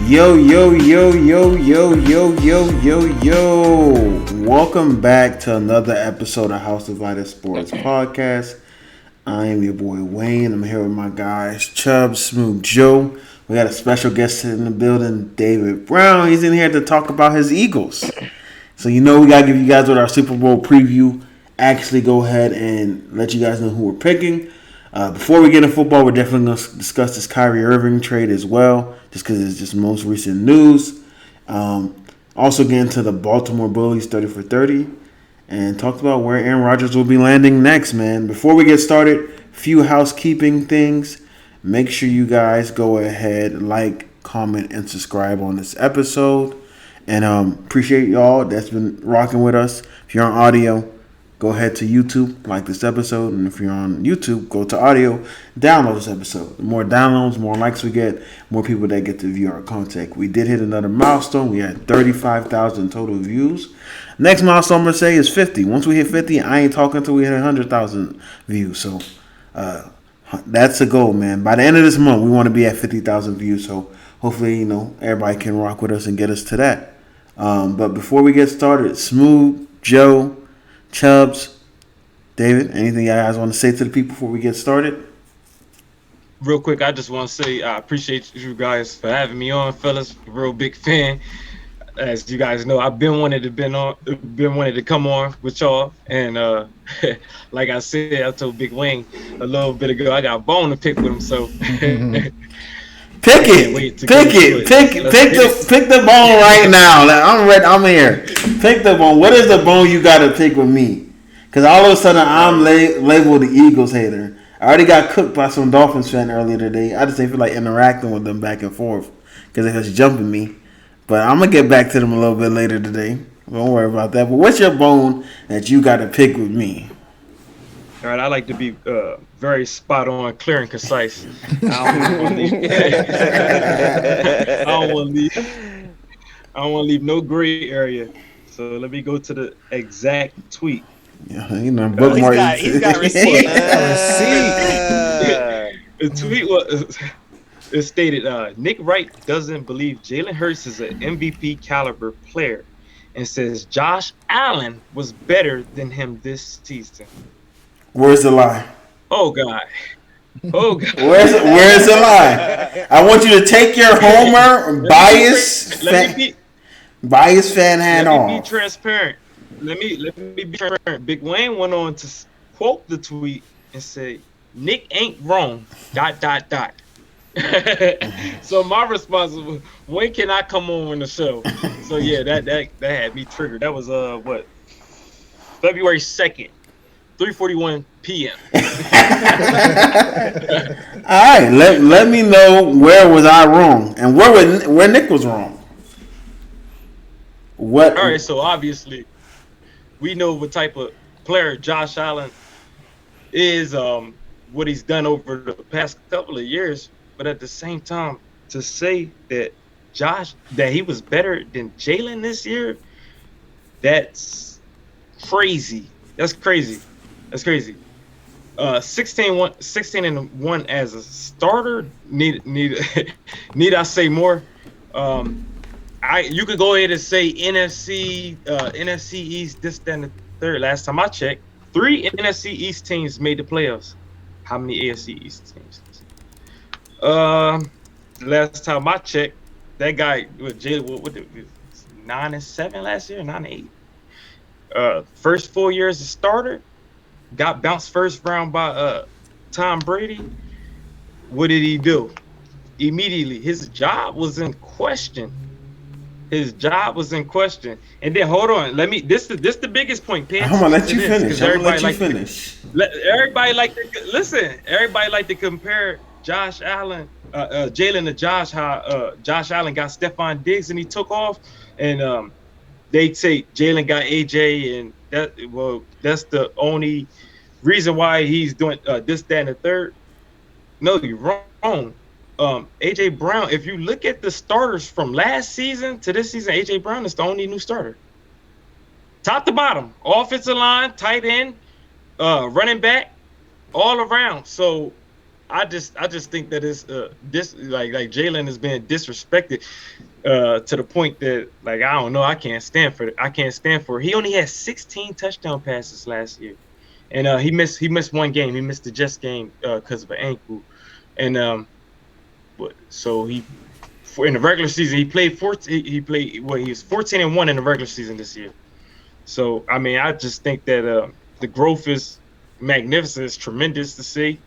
Yo, yo, yo, yo, yo, yo, yo, yo, yo. Welcome back to another episode of House of Sports Podcast. I am your boy Wayne. I'm here with my guys Chubb, Smooth Joe. We got a special guest in the building, David Brown. He's in here to talk about his Eagles. So we got to give you guys with our Super Bowl preview. Actually go ahead and let you guys know who we're picking. Before we get into football, we're definitely going to discuss this Kyrie Irving trade as well, just because it's just most recent news. Also get into the Baltimore Bullies 30 for 30 and talk about where Aaron Rodgers will be landing next, man. Before we get started, few housekeeping things. Make sure you guys go ahead, like, comment, and subscribe on this episode. And appreciate y'all that's been rocking with us. If you're on audio, go ahead to YouTube, like this episode, and if you're on YouTube, go to audio, download this episode. The more downloads, more likes we get, more people that get to view our content. We did hit another milestone. We had 35,000 total views. Next milestone I'm going to say is 50. Once we hit 50, I ain't talking until we hit 100,000 views. So that's a goal, man. By the end of this month, we want to be at 50,000 views. So hopefully, everybody can rock with us and get us to that. But before we get started, Smooth, Joe, Chubbs, David, anything you guys want to say to the people before we get started? Real quick, I just want to say I appreciate you guys for having me on, fellas. Real big fan. As you guys know, I've been wanting to come on with y'all, and like I said, I told Big Wayne a little bit ago, I got a bone to pick with him, so. Pick the bone right now. I'm ready. I'm here. Pick the bone. What is the bone you got to pick with me? Because all of a sudden I'm labeled the Eagles hater. I already got cooked by some Dolphins fan earlier today. I just didn't feel like interacting with them back and forth because they was jumping me. But I'm gonna get back to them a little bit later today. Don't worry about that. But what's your bone that you got to pick with me? All right, I like to be very spot on, clear and concise. I don't want to leave no gray area. So let me go to the exact tweet. Yeah, bookmark. He's got receipt. The tweet was it stated, Nick Wright doesn't believe Jalen Hurts is an MVP caliber player, and says Josh Allen was better than him this season. Where's the lie? Oh God. Where's the lie? I want you to take your homer bias fan hat off. Let me be transparent. Let me be transparent. Big Wayne went on to quote the tweet and say, "Nick ain't wrong." ... So my response was, when can I come on the show? So yeah, that had me triggered. That was February 2nd. 3:41 p.m. All right, let me know where was I wrong and where Nick was wrong. What? All right, so obviously we know what type of player Josh Allen is, what he's done over the past couple of years, but at the same time, to say that he was better than Jalen this year, that's crazy. That's crazy. 16-1 as a starter. Need I say more? You could go ahead and say NFC East, this, that, and the third. Last time I checked, 3 NFC East teams made the playoffs. How many AFC East teams? Last time I checked, that guy with Jalen, what 9-7 last year, 9-8. First 4 years as starter. Got bounced first round by Tom Brady. What did he do? Immediately, his job was in question. And then hold on, this the biggest point. I'm gonna let you finish. Everybody like to compare Josh Allen, Jalen to Josh. How Josh Allen got Stephon Diggs and he took off, and they say Jalen got AJ, and that's the only reason why he's doing this, that, and the third. No, you're wrong. AJ Brown, if you look at the starters from last season to this season, AJ Brown is the only new starter. Top to bottom, offensive line, tight end, running back, all around. So I just think that it's this like Jalen is being disrespected to the point that like I don't know, I can't stand for it. He only had 16 touchdown passes last year, and he missed one game. He missed the Jets game because of an ankle, and so in the regular season he played 14. He played he was 14-1 in the regular season this year. So I mean, I just think that the growth is magnificent. It's tremendous to see,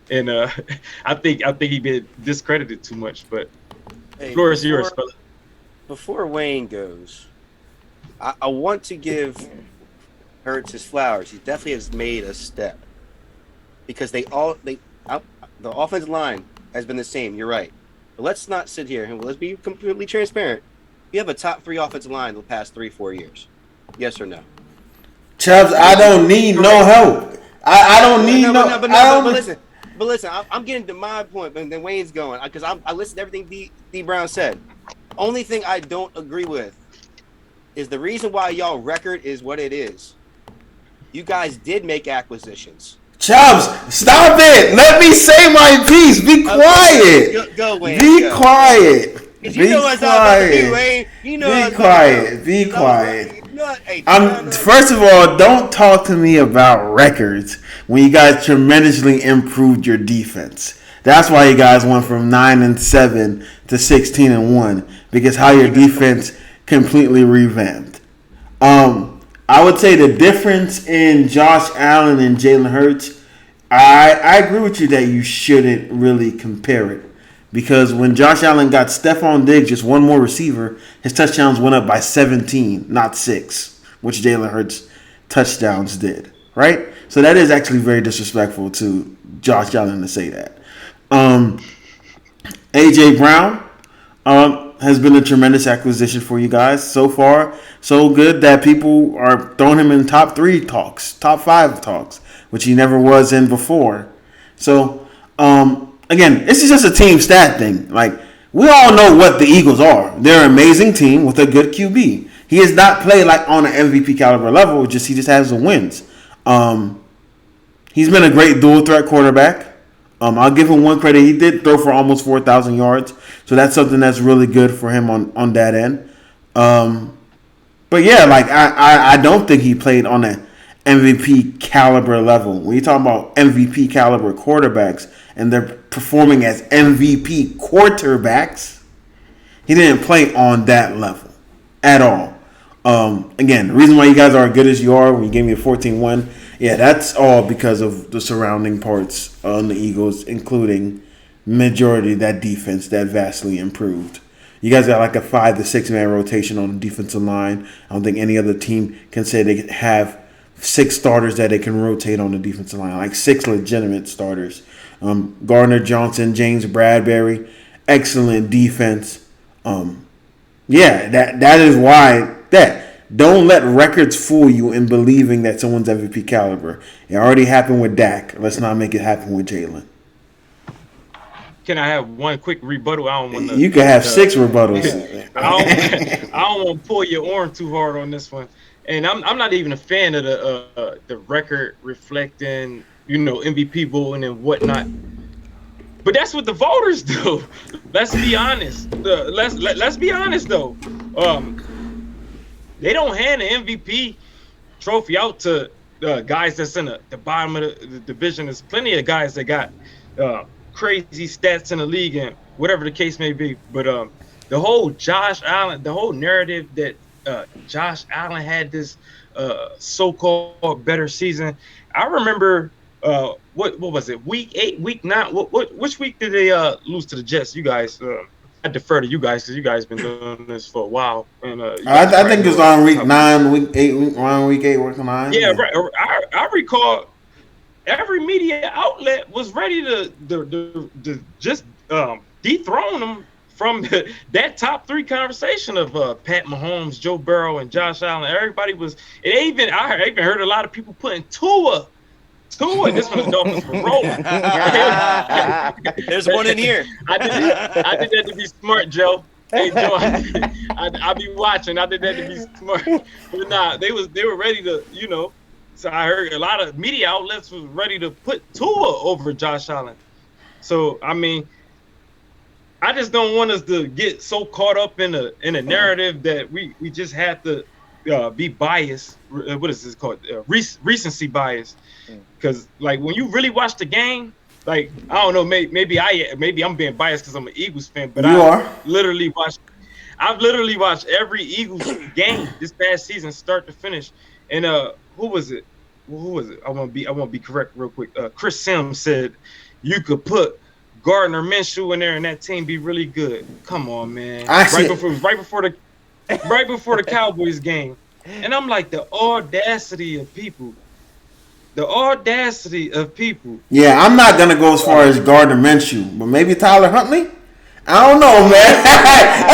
and I think he been discredited too much. But Hey, floor is yours, fella. before Wayne goes, I want to give Hurts his flowers. He definitely has made a step because the offensive line has been the same. You're right, but let's not sit here and let's be completely transparent. You have a top 3 offensive line the past 3-4 years. Yes or no? Chubbs, I don't need no help. I don't need no. But listen, I'm getting to my point, but then Wayne's going because I listened to everything D Brown said. Only thing I don't agree with is the reason why y'all record is what it is. You guys did make acquisitions. Chubbs, stop it. Let me say my piece. Be quiet. Go Wayne. Be quiet. You know what's up, Wayne. You know Be quiet. Be quiet. First of all, don't talk to me about records when you guys tremendously improved your defense. That's why you guys went from 9-7 to 16-1 because how your defense completely revamped. I would say the difference in Josh Allen and Jalen Hurts, I agree with you that you shouldn't really compare it. Because when Josh Allen got Stephon Diggs, just one more receiver, his touchdowns went up by 17, not 6, which Jalen Hurts' touchdowns did. Right? So that is actually very disrespectful to Josh Allen to say that. A.J. Brown has been a tremendous acquisition for you guys. So far, so good that people are throwing him in top 3 talks, top 5 talks, which he never was in before. So, again, this is just a team stat thing. Like, we all know what the Eagles are. They're an amazing team with a good QB. He has not played like on an MVP caliber level. He just has the wins. He's been a great dual threat quarterback. I'll give him one credit. He did throw for almost 4,000 yards. So that's something that's really good for him on that end. But yeah, like I don't think he played on an MVP caliber level. When you talk about MVP caliber quarterbacks and they're performing as MVP quarterbacks, he didn't play on that level at all. Again, the reason why you guys are as good as you are when you gave me a 14-1, yeah, that's all because of the surrounding parts on the Eagles, including majority of that defense that vastly improved. You guys got like a 5 to 6 man rotation on the defensive line. I don't think any other team can say they have 6 starters that they can rotate on the defensive line, like 6 legitimate starters. Gardner Johnson, James Bradbury, excellent defense. Yeah, that is why that. Don't let records fool you in believing that someone's MVP caliber. It already happened with Dak. Let's not make it happen with Jalen. Can I have one quick rebuttal? I don't want to. You can have 6 rebuttals. I don't want to pull your arm too hard on this one. And I'm not even a fan of the record reflecting, MVP voting and whatnot. But that's what the voters do. Let's be honest. Let's be honest though. They don't hand the MVP trophy out to guys that's in the bottom of the division. There's plenty of guys that got crazy stats in the league and whatever the case may be. But the whole Josh Allen, the whole narrative that Josh Allen had this so-called better season. I remember what was it? Week 8, week 9. Which week did they lose to the Jets? You guys. I defer to you guys because you guys been doing this for a while. And I think it's on week 9, week 8, around week 8, week 9. Yeah, right. I recall every media outlet was ready to just dethrone them from that top 3 conversation of Pat Mahomes, Joe Burrow, and Josh Allen. Everybody was. I even heard a lot of people putting Tua. This one the Dolphins were rolling. There's one in here. I did that to be smart, Joe. Hey, Joe, I be watching. I did that to be smart. But nah, they were ready to, So I heard a lot of media outlets was ready to put Tua over Josh Allen. So I mean, I just don't want us to get so caught up in a narrative that we just have to be biased. What is this called? Recency bias. Because like when you really watch the game, like I don't know, maybe I'm being biased because I'm an Eagles fan, but I've literally watched every Eagles game this past season, start to finish. And who was it? I want to be correct real quick. Chris Sims said you could put Gardner Minshew in there and that team be really good. Come on, man. Right before the Cowboys game. And I'm like, the audacity of people. Yeah, I'm not gonna go as far as Gardner Minshew, but maybe Tyler Huntley. I don't know, man.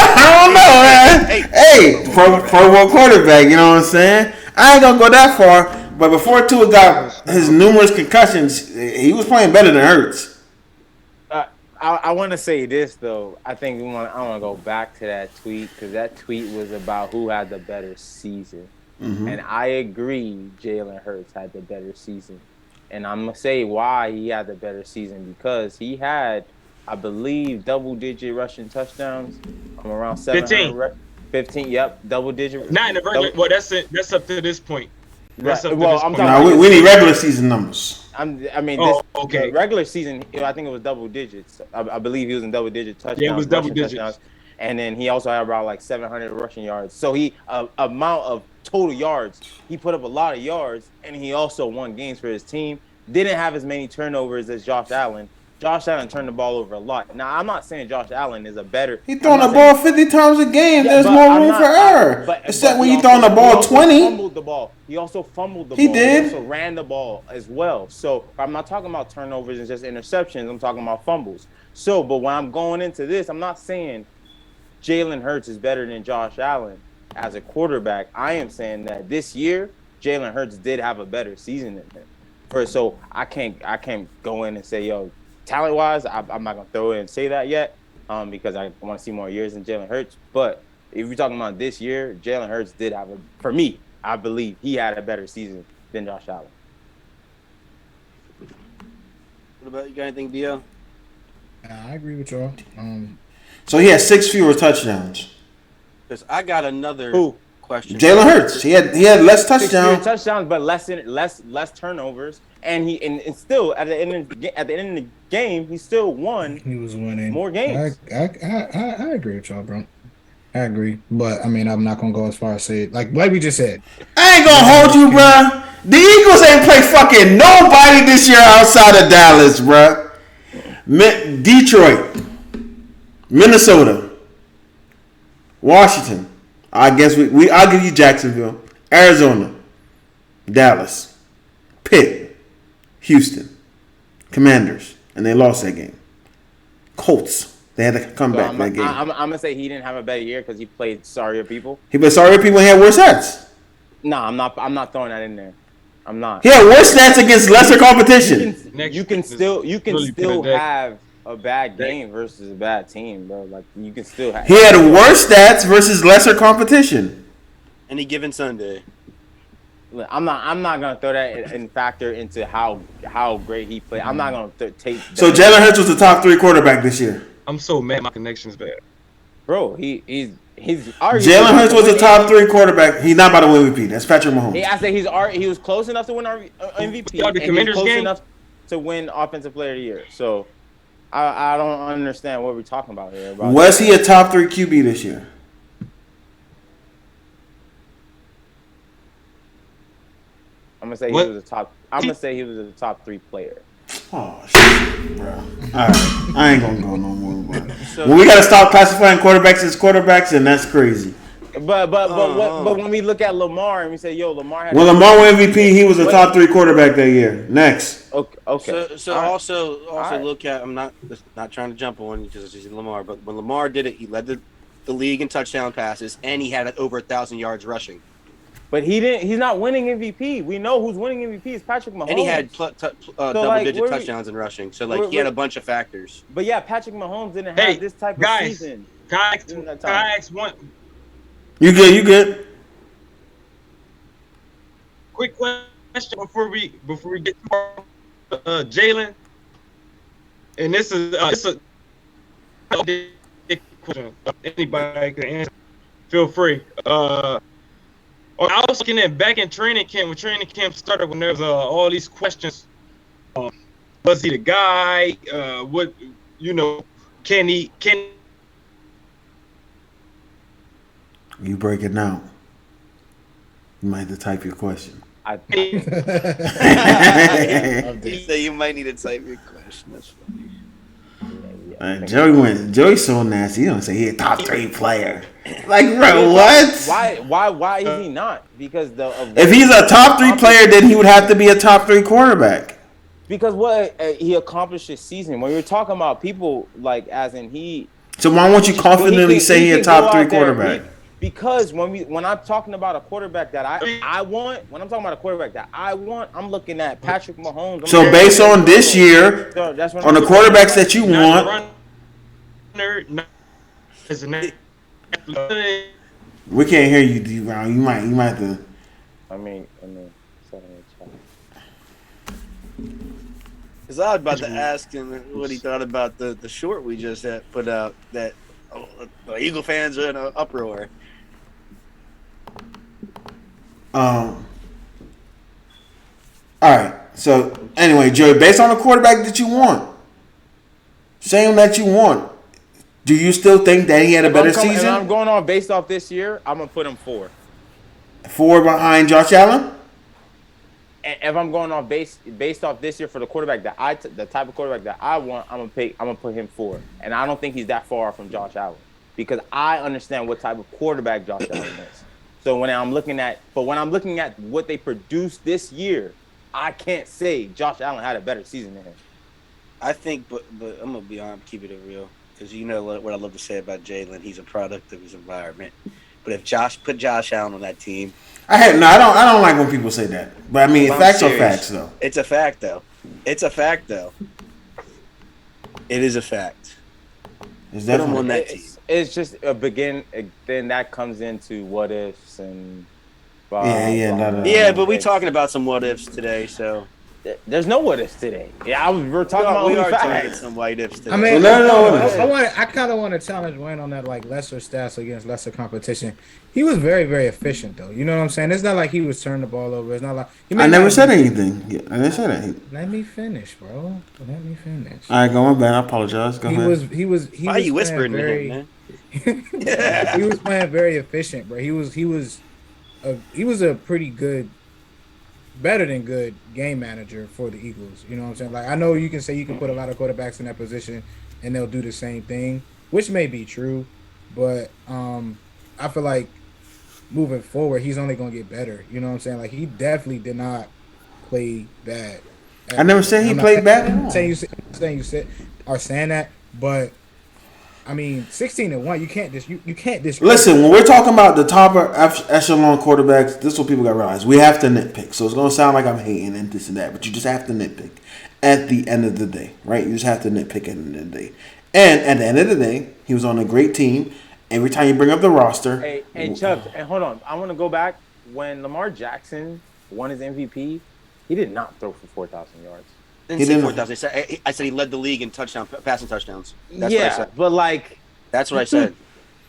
I don't know, man. Hey, Pro Bowl quarterback, you know what I'm saying? I ain't gonna go that far, but before Tua got his numerous concussions, he was playing better than Hurts. I want to say this though. I want to go back to that tweet because that tweet was about who had the better season, and I agree. Jalen Hurts had the better season, and I'm gonna say why he had the better season because he had, I believe, double-digit rushing touchdowns. Around 15. Yep, double-digit. Not in the regular. Well, that's up to this point. That's up to well, this I'm point. talking Now we need regular season numbers. Okay. The regular season, I think it was double digits. I believe he was in double-digit touchdowns. Yeah, it was double digits. Touchdowns. And then he also had about like 700 rushing yards. So he amount of total yards, he put up a lot of yards, and he also won games for his team. Didn't have as many turnovers as Josh Allen. Josh Allen turned the ball over a lot. Now, I'm not saying Josh Allen is a better. He throwing the ball 50 times a game. Yeah, there's more room for error. Except when you throwing the ball 20. He fumbled the ball. He also fumbled the ball. He did. He also ran the ball as well. So I'm not talking about turnovers and just interceptions. I'm talking about fumbles. So, but when I'm going into this, I'm not saying Jalen Hurts is better than Josh Allen as a quarterback. I am saying that this year, Jalen Hurts did have a better season than him. So I can't go in and say, yo, talent-wise, I'm not going to throw it and say that yet because I want to see more years than Jalen Hurts. But if you're talking about this year, Jalen Hurts did have for me, I believe he had a better season than Josh Allen. What about you? Got anything, Dio? I agree with y'all. So he had 6 fewer touchdowns. Because I got another question. Jalen Hurts. He had less touchdowns. 6 touchdowns, but less turnovers. And still at the end of the game, he still won. He was winning more games. I agree with y'all, bro. I agree, but I mean, I'm not gonna go as far as say it. Like we just said. I ain't gonna hold you, bro. The Eagles ain't play fucking nobody this year outside of Dallas, bro. Detroit, Minnesota, Washington. I guess I'll give you Jacksonville, Arizona, Dallas, Pitt, Houston, Commanders, and they lost that game. Colts. They had to come back that game. I'm gonna say he didn't have a better year because he played sorrier people. He played sorrier people and had worse stats. No, I'm not throwing that in there. I'm not. He had worse stats against lesser competition. You can still have a bad game versus a bad team, bro. Like you can still have. He had worse stats versus lesser competition. Any given Sunday. I'm not gonna throw that in factor into how great he played. I'm not gonna take. So Jalen Hurts was the top 3 quarterback this year. I'm so mad my connection's bad. Bro, he's Jalen Hurts was the top 3 quarterback. He's not about to win MVP. That's Patrick Mahomes. I say he was close enough to win MVP. And he was close enough to win Offensive Player of the Year. So I don't understand what we're talking about here. Was he a top 3 QB this year? I'm gonna say he was a top 3 player. Oh shit, bro! All right, I ain't gonna go no more about it. Well, we gotta stop classifying quarterbacks as quarterbacks, and that's crazy. But when we look at Lamar and we say, yo, Lamar. When Lamar won MVP, he was a top 3 quarterback that year. Next. Okay. So also look at. I'm not trying to jump on because it's Lamar, but when Lamar did it, he led the league in touchdown passes, and he had over 1,000 yards rushing. But he's not winning MVP. We know who's winning MVP is Patrick Mahomes. And he had double-digit touchdowns in rushing. So, he had a bunch of factors. But, yeah, Patrick Mahomes didn't have this type of season. Can I ask one? You good. Quick question before we get to Jalen. and this is question. Anybody can answer. Feel free. I was looking at back in training camp when training camp started, when there was all these questions. Was he the guy? What can he? You break it down. You might have to type your question. You say you might need to type your question. That's funny. Joey's so nasty. He don't say he's a top 3 player. Like, bro, what? Why is he not? Because if he's a top 3 player, then he would have to be a top 3 quarterback. Because what he accomplished this season. When you're talking about people like as in he. So why won't you confidently say he's a top 3 quarterback? Because when I'm talking about a quarterback that I want, when I'm talking about a quarterback that I want, I'm looking at Patrick Mahomes. So based on this year, on the quarterbacks that you want, we can't hear you, D-Brown. You might have to. I mean. Because I was about to ask him what he thought about the short we just had put out that the Eagle fans are in an uproar. All right. So anyway, Joey, based on the quarterback that you want, saying that you want, do you still think that he had a better season? And I'm going on based off this year. I'm gonna put him 4. 4 behind Josh Allen. And if I'm going on based off this year for the quarterback that the type of quarterback that I want, I'm gonna put him 4. And I don't think he's that far from Josh Allen because I understand what type of quarterback Josh Allen is. So when I'm looking at what they produced this year, I can't say Josh Allen had a better season than him. I think, but I'm gonna be honest, keep it real, because you know what I love to say about Jalen. He's a product of his environment. But if put Josh Allen on that team, I don't like when people say that. But I mean, facts are facts, though. It's a fact, though. It is a fact. It's definitely on that team. It's just a begin. Then that comes into what ifs and. Yeah, but we're talking about some what ifs today, so. There's no what ifs today. Yeah, we're talking about we are talking some what ifs today. I mean, I kind of want to challenge Dwayne on that, like lesser stats against lesser competition. He was very, very efficient, though. You know what I'm saying? It's not like he was turning the ball over. It's not like I never said anything. I didn't say that. Let me finish, bro. Let me finish. All right, go on, man. I apologize. Go ahead. He was. Why are you whispering to him, man? He was playing very efficient, bro. He was a pretty good. Better than good game manager for the Eagles. You know what I'm saying? Like, I know you can say you can put a lot of quarterbacks in that position and they'll do the same thing, which may be true, but I feel like moving forward, he's only going to get better. You know what I'm saying? Like, he definitely did not play bad. I never said he played bad at all. Saying you are saying that, but I mean, 16-1. You can't just. Listen, when we're talking about the top echelon quarterbacks, this is what people got to realize. We have to nitpick. So it's going to sound like I'm hating and this and that, but you just have to nitpick at the end of the day, right? You just have to nitpick at the end of the day. And at the end of the day, he was on a great team. Every time you bring up the roster. Hey, Chubbs, and hold on. I want to go back. When Lamar Jackson won his MVP, he did not throw for 4,000 yards. Didn't say 4,000. I said he led the league in passing touchdowns. That's what I said. But like that's what I said.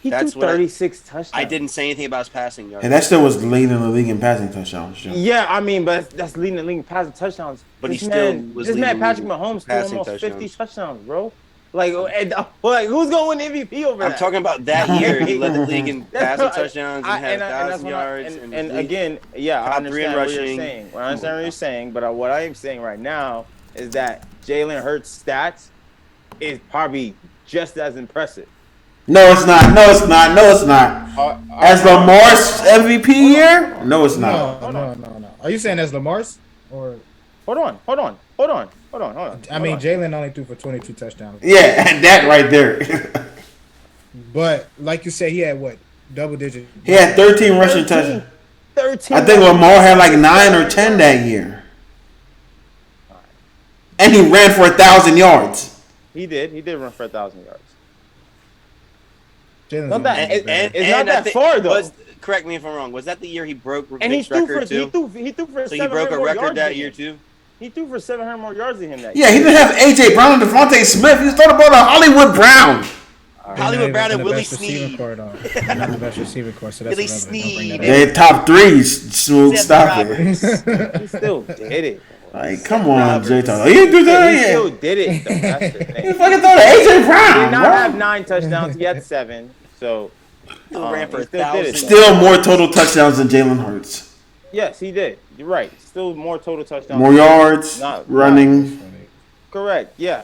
He threw 36 touchdowns. I didn't say anything about his passing yards. And that still was leading the league in passing touchdowns. John. Yeah, I mean, but that's leading the league in passing touchdowns. But this man Patrick Mahomes threw almost 50 touchdowns, bro. Like who's going to win MVP over that? I'm talking about that year. He led the league in passing touchdowns and had 1,000 yards. And again, I understand what you're saying. I understand what you're saying, but what I am saying right now is that Jalen Hurts' stats is probably just as impressive. No, it's not. As Lamar's MVP year? No, it's not. No. Are you saying as Lamar's or? Hold on. I mean, Jalen only threw for 22 touchdowns. Yeah, and that right there. But like you said, he had what? Double digit. He had 13 rushing touchdowns. 13. I think Lamar had like 9 or 10 that year. And he ran for 1,000 yards. He did run for 1,000 yards. It's not that far though. Correct me if I'm wrong. Was that the year he broke and Vic's record too? He threw for so he broke a record that year too. He threw for 700 more yards than him that year. Yeah, he didn't have A.J. Brown and Devontae Smith. He was throwing the ball to Hollywood Brown. Hollywood Brown and Willie Snead. Snead. Not the best receiver core, so that's Willie irrelevant. Don't bring Snead. that They top three. Smooth, stop it. He still did it. Like, come on, J. He didn't do He that still yet. did it, though. That's the He thing. fucking throw to A.J. He Brown, did not bro. have 9 touchdowns. He had 7. So, Still ran for he still did it. 1,000. Still more total touchdowns than Jalen Hurts. Yes, he did. You're right. Still more total touchdowns. More yards, Not- running. Correct, yeah.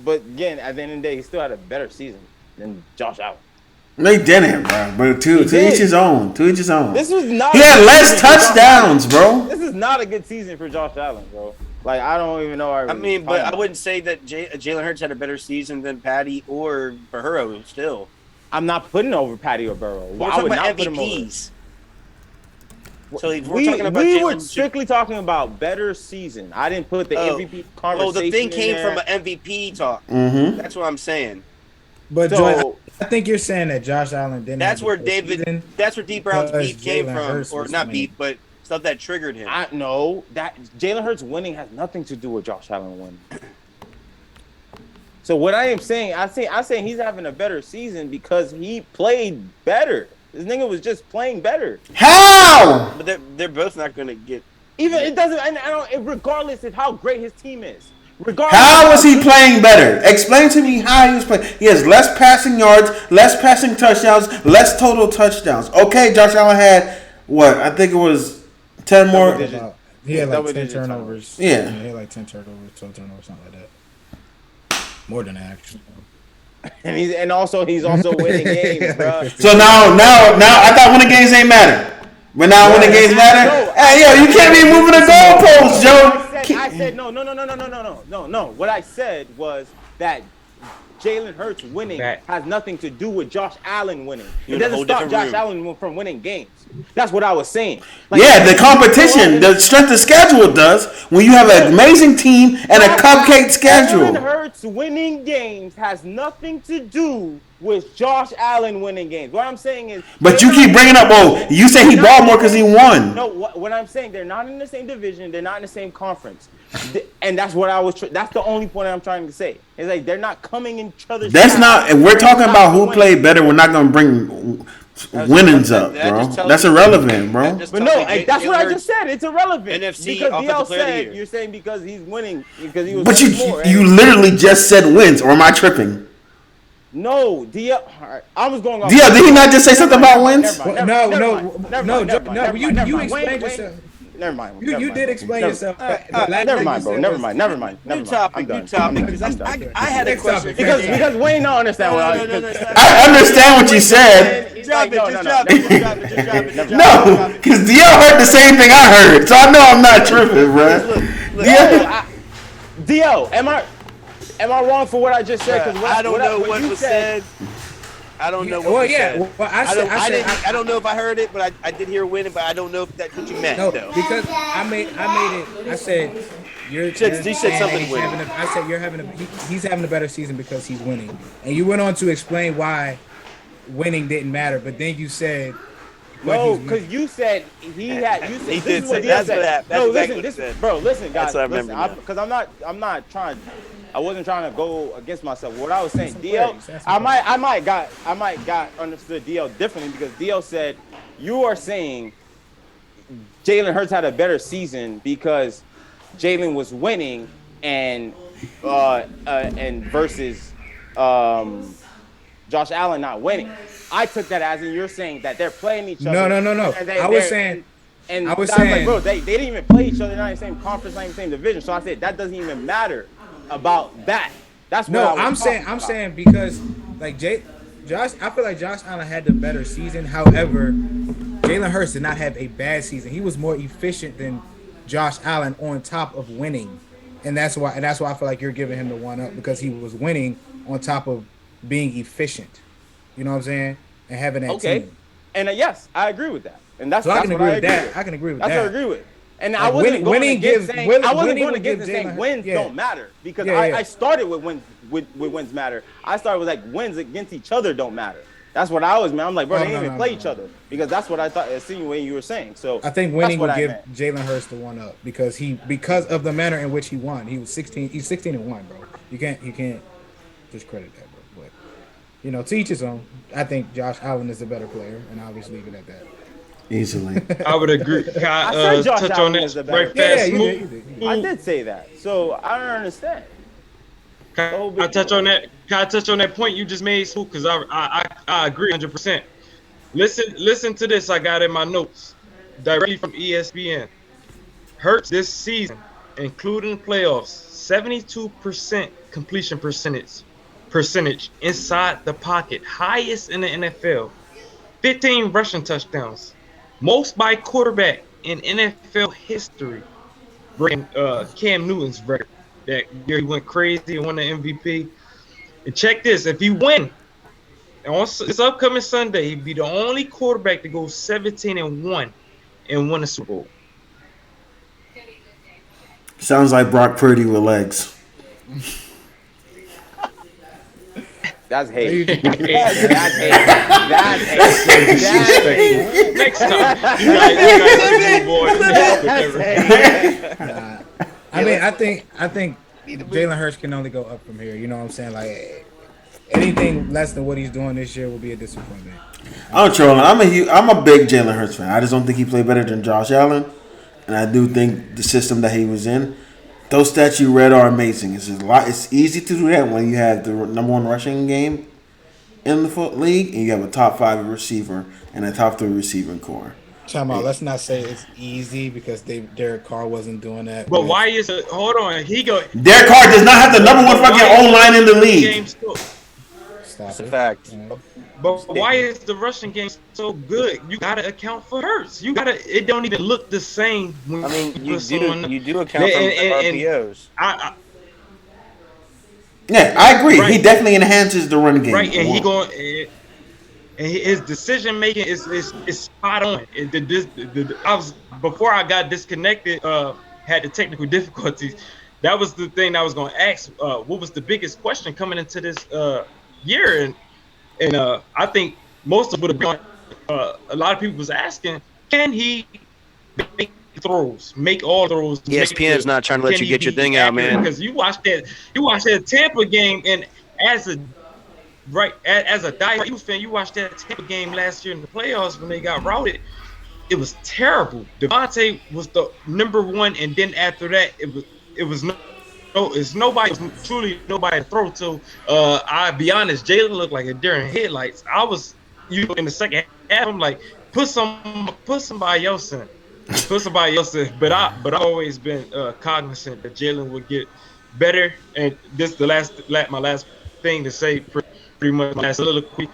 But again, at the end of the day, he still had a better season than Josh Allen. They didn't, bro. But to each did. his own. To each his own. This was not. He a had good less season for Josh touchdowns, Allen. bro. This is not a good season for Josh Allen, bro. Like, I don't even know. I mean, but I wouldn't say that Jalen Hurts had a better season than Patty or Burrell. Still, I'm not putting over Patty or Burrow. we're I talking would about not put him over. MVPs. So if we're talking about we were Jalen. strictly talking about better season. I didn't put the MVP conversation. Well, the thing in came there. from an MVP talk. Mm-hmm. That's what I'm saying. But So- Joy, I think you're saying that Josh Allen didn't. That's have where a good season. David. That's where D Brown's because beef came Jalen from, Hurts or was not winning. beef, but stuff that triggered him. I know that Jalen Hurts winning has nothing to do with Josh Allen winning. So what I am saying, I'm saying he's having a better season because he played better. This nigga was just playing better. How? But they're both not going to get. Even it doesn't. And I don't. Regardless of how great his team is. Regardless. How of was he playing better? Explain to me how he was playing. He has less passing yards, less passing touchdowns, less total touchdowns. Okay, Josh Allen had what? I think it was 10 more. Double digits. He had like Double 10 digit turnovers. Yeah. He had like 10 turnovers, 12 turnovers, something like that. More than that, actually. And also he's also winning games, bro. So now, I thought winning games ain't matter. But now winning games matter. No, Hey, yo, you can't be moving the goalposts, Joe. I said no. What I said was that Jalen Hurts winning has nothing to do with Josh Allen winning. You're It in a doesn't whole stop different Josh room. Allen from winning games. That's what I was saying. Like, Yeah, the competition, the strength of schedule does when you have an amazing team and a cupcake Jalen schedule. Hurts winning games has nothing to do with Josh Allen winning games. What I'm saying is, But you keep bringing up, oh, you say he balled more because he won. No, what I'm saying, they're not in the same division. They're not in the same conference, and that's what I was. That's the only point I'm trying to say. It's like they're not coming in each other's. That's path. not. If we're talking about who Winning. played better, we're not going to bring winnings up, that bro. just tells That's you- irrelevant, bro. that just But tells no, you Jalen that's what I Hurts- just said. It's irrelevant. NFC because Offensive DL Player of the said Year. you're saying because he's winning because he was. But winning more, you and- literally just said wins, or am I tripping? No, DL. All right, I was going off. DL, did he not just say something about wins? No, you explained yourself. Never mind. You did explain yourself. Never mind, bro. Never mind. New topic. Because I had a Next question. topic. Because Wayne don't understand what I. I understand what you said. Drop it. Just drop it. No, because DL heard the same thing I heard, so I know I'm not tripping, bro. DL, am I wrong for what I just said? Because I don't know what was said. I don't know what was said. Well, I don't know if I heard it, but I did hear winning, but I don't know if that's what you meant, No, though. because I made it. I said you're. You said something he's winning. having I said he's having a better season because he's winning, and you went on to explain why winning didn't matter, but then you said. no, because you said he had. You said He this did is what say- DL that's said. what happened. That's No, exactly listen, what he said. bro. Listen, guys. That's what I remember now. Because I'm not trying. I wasn't trying to go against myself. What I was saying, Some DL, praise, that's I some might got understood DL differently because DL said you are saying Jalen Hurts had a better season because Jalen was winning and versus Josh Allen not winning. I took that as in you're saying that they're playing each other. No. and I was saying. And I was like, saying- bro, they didn't even play each other. They're not in the same conference, not in the same division. So I said that doesn't even matter about that. That's what No, I was I'm talking saying about. because like Josh, I feel like Josh Allen had the better season. However, Jalen Hurts did not have a bad season. He was more efficient than Josh Allen on top of winning, and that's why I feel like you're giving him the one up because he was winning on top of being efficient. You know what I'm saying? And having that team. And yes, I agree with that. And that's So I can what agree with that. with. I can agree with That's that. what I agree with. And Like, I wasn't going winning against gives- saying winning- I wasn't winning going will against give saying Jalen- wins yeah. don't matter because Yeah. I started with wins matter. I started with like wins against each other don't matter. That's what I was, man. I'm like, bro, Oh, they didn't even play each other because that's what I thought. Insinuating you were saying. So I think winning what would I give meant. Jalen Hurts the one up because of the manner in which he won. He was 16. He's 16-1, bro. You can't discredit that, bro. But to each his own. I think Josh Allen is the better player, and I'll just leave it at that. Easily. I would agree. Can I I said Josh touch Allen on is the that better right player. fast? Yeah, you Smooth? did. I did say that. So I don't understand. Can I touch on that? Can I touch on that point you just made, Smooth? Because I agree 100%. Listen to this. I got in my notes directly from ESPN. Hurts this season, including the playoffs, 72% completion percentage inside the pocket, highest in the NFL. 15 rushing touchdowns, most by quarterback in NFL history, breaking Cam Newton's record. That year he went crazy and won the MVP. And check this: if he win on this upcoming Sunday, he'd be the only quarterback to go 17-1 and win a Super Bowl. Sounds like Brock Purdy with legs. That's hate. That's That's hate. That's hate. Next time, you guys boy. I think Jalen Hurts can only go up from here. You know what I'm saying? Like anything less than what he's doing this year will be a disappointment. I'm trolling. I'm a big Jalen Hurts fan. I just don't think he played better than Josh Allen, and I do think the system that he was in, those stats you read are amazing. It's easy to do that when you have the number one rushing game in the league, and you have a top 5 receiver and a top 3 receiving core. Time out. Let's not say it's easy because Derek Carr wasn't doing that. But why is it? Hold on. Derek Carr does not have the number one fucking O-line in the league. Stop That's a it. fact. But why is the rushing game so good? You gotta account for Hurts. It don't even look the same. When I mean, you put do account for RPOs. Yeah, I agree. Right. He definitely enhances the run game. Right, and his decision making is spot on. Before I got disconnected, had the technical difficulties. That was the thing I was going to ask. What was the biggest question coming into this year? And I think most of it, a lot of people was asking, can he make all throws? ESPN's not trying to let you get your thing out, man. Because you watched that Tampa game, and as a diehard Eagles fan, you watched that Tampa game last year in the playoffs when they got routed. It was terrible. Devontae was the number one, and then after that, it was truly nobody to throw to. I'll be honest, Jalen looked like a deer in headlights. I was in the second half. I'm like, put somebody else in. But I've always been cognizant that Jalen would get better. And this is my last thing to say. Pretty much my last soliloquy.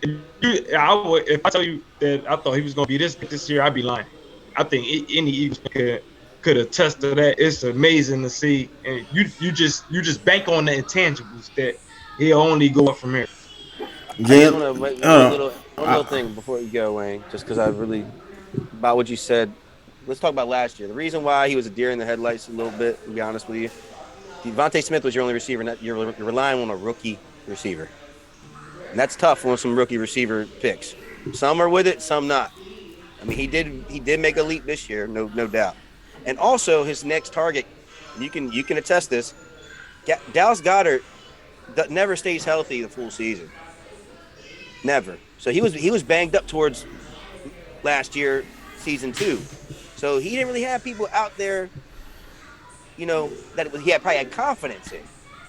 If I tell you that I thought he was going to be this year, I'd be lying. I think any Eagles could attest to that. It's amazing to see, and you just bank on the intangibles that he'll only go up from here. I just want to make one little thing before you go, Wayne, just because I really about what you said. Let's talk about last year. The reason why he was a deer in the headlights a little bit, to be honest with you, Devontae Smith was your only receiver. You're relying on a rookie receiver, and that's tough on some rookie receiver picks. Some are with it, some not. I mean, he did make a leap this year, no doubt. And also his next target, you can attest this. Dallas Goedert never stays healthy the full season. Never. So he was banged up towards last year, season 2. So he didn't really have people out there, that he probably had confidence in.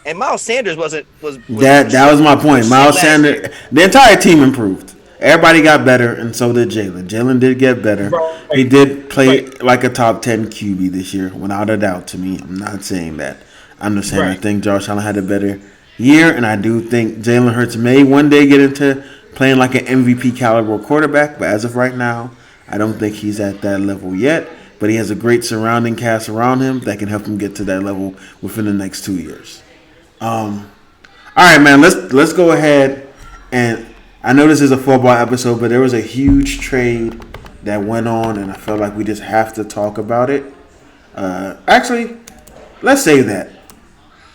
And Miles Sanders was that was my point. Miles Sanders, the entire team improved. Everybody got better, and so did Jalen. Jalen did get better. He did play like a top 10 QB this year, without a doubt to me. I'm not saying that. I'm just saying I think Josh Allen had a better year, and I do think Jalen Hurts may one day get into playing like an MVP caliber quarterback, but as of right now, I don't think he's at that level yet. But he has a great surrounding cast around him that can help him get to that level within the next 2 years. All right, man. Let's go ahead, and I know this is a football episode, but there was a huge trade that went on, and I felt like we just have to talk about it. Actually, let's save that.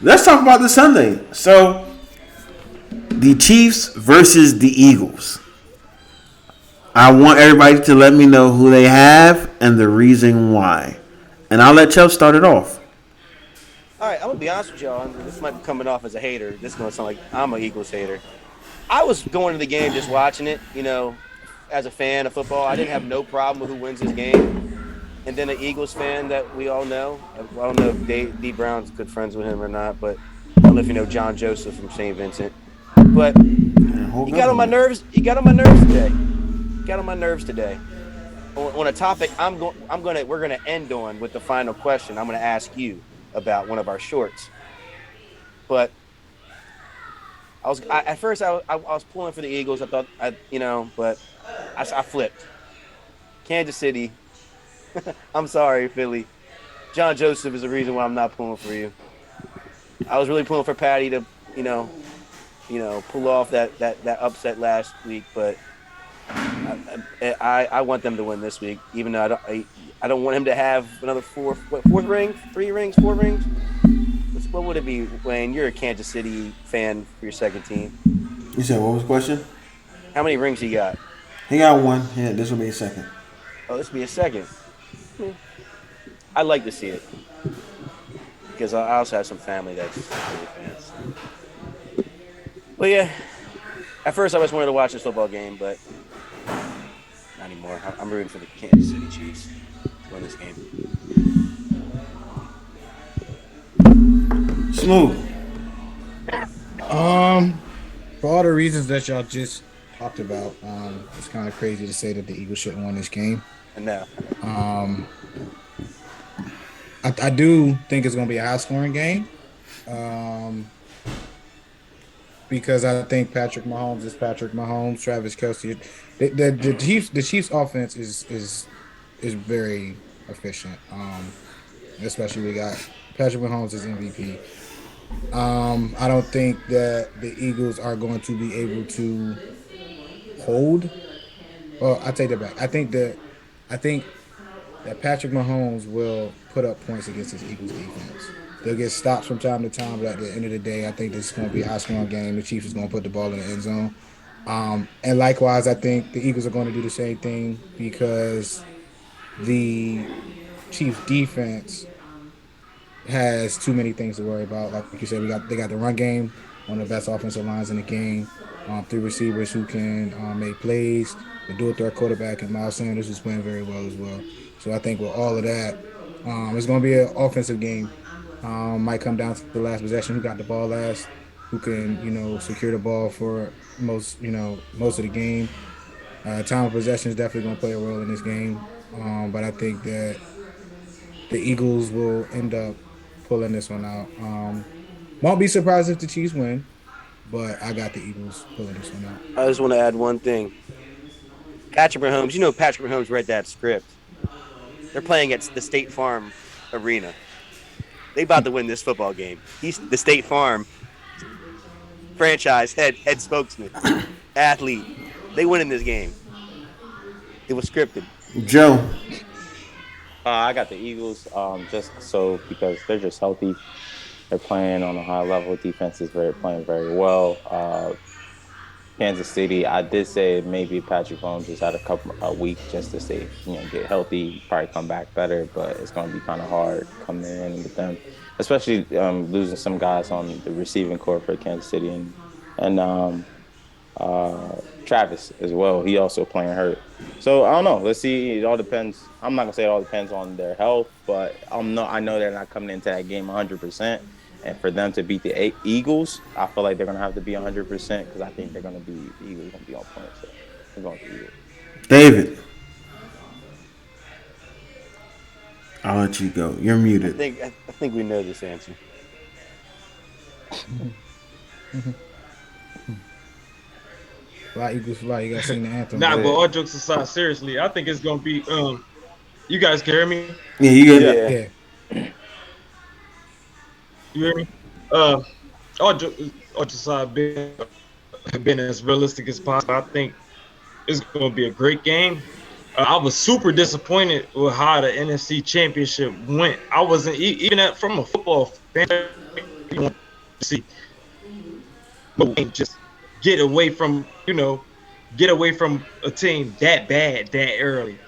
Let's talk about this Sunday. So, The Chiefs versus the Eagles. I want everybody to let me know who they have and the reason why. And I'll let Chubb start it off. All right, I'm gonna be honest with y'all. And this might be coming off as a hater. This is gonna sound like I'm an Eagles hater. I was going to the game just watching it, as a fan of football. I didn't have no problem with who wins this game. And then an Eagles fan that we all know. I don't know if D. Brown's good friends with him or not, but I don't know if you know John Joseph from St. Vincent. But he got on my nerves. He got on my nerves today. Got on my nerves today. On a topic we're gonna end on with the final question. I'm gonna ask you about one of our shorts. But at first I was pulling for the Eagles. I thought but I flipped. Kansas City. I'm sorry, Philly. John Joseph is the reason why I'm not pulling for you. I was really pulling for Patty to, pull off that upset last week, but I want them to win this week, even though I don't want him to have another fourth ring, 3 rings, 4 rings. What would it be, Wayne? You're a Kansas City fan for your second team. You said what was the question? How many rings he got? He got 1. Yeah, this will be a second. Oh, this will be a second. I'd like to see it because I also have some family that's really fans. But yeah, at first I just wanted to watch this football game, but not anymore. I'm rooting for the Kansas City Chiefs to win this game. Smooth. For all the reasons that y'all just talked about, it's kind of crazy to say that the Eagles shouldn't win this game. And now, I do think it's going to be a high-scoring game, because I think Patrick Mahomes is Patrick Mahomes. Travis Kelce, the Chiefs' offense is very efficient. Especially we got Patrick Mahomes as MVP. I don't think that the Eagles are going to be able to hold. Well, I take that back. I think that Patrick Mahomes will put up points against this Eagles defense. They'll get stops from time to time, but at the end of the day, I think this is going to be a high-scoring game. The Chiefs is going to put the ball in the end zone. And likewise, I think the Eagles are going to do the same thing because the Chiefs defense has too many things to worry about. Like you said, they got the run game, one of the best offensive lines in the game. 3 receivers who can make plays. The dual-threat quarterback and Miles Sanders is playing very well as well. So I think with all of that, it's going to be an offensive game. Might come down to the last possession, who got the ball last, who can secure the ball for most of the game. Time of possession is definitely going to play a role in this game. But I think that the Eagles will end up pulling this one out. Won't be surprised if the Chiefs win, but I got the Eagles pulling this one out. I just want to add one thing. Patrick Mahomes, Patrick Mahomes read that script. They're playing at the State Farm Arena. They about to win this football game. He's the State Farm franchise head spokesman, athlete. They win in this game. It was scripted. Joe. I got the Eagles just so because they're just healthy. They're playing on a high level. Defense is playing very well. Kansas City, I did say maybe Patrick Mahomes just had a week just to stay, get healthy, probably come back better, but it's going to be kind of hard coming in with them, especially losing some guys on the receiving core for Kansas City and Travis as well. He also playing hurt. So I don't know. Let's see. It all depends. I'm not going to say it all depends on their health, but I know they're not coming into that game 100%. And for them to beat the Eagles, I feel like they're going to have to be 100% because I think the Eagles going to be on point. So they're going to Eagles. David. I'll let you go. You're muted. I think we know this answer. Fly, Eagles, fly. You got to sing the anthem. Nah, but all jokes aside, seriously, I think it's going to be you guys can hear me? Yeah, you good? Yeah. You hear me? All jokes aside, being as realistic as possible, I think it's going to be a great game. I was super disappointed with how the NFC Championship went. I wasn't from a football fan. See, but just get away from a team that bad that early.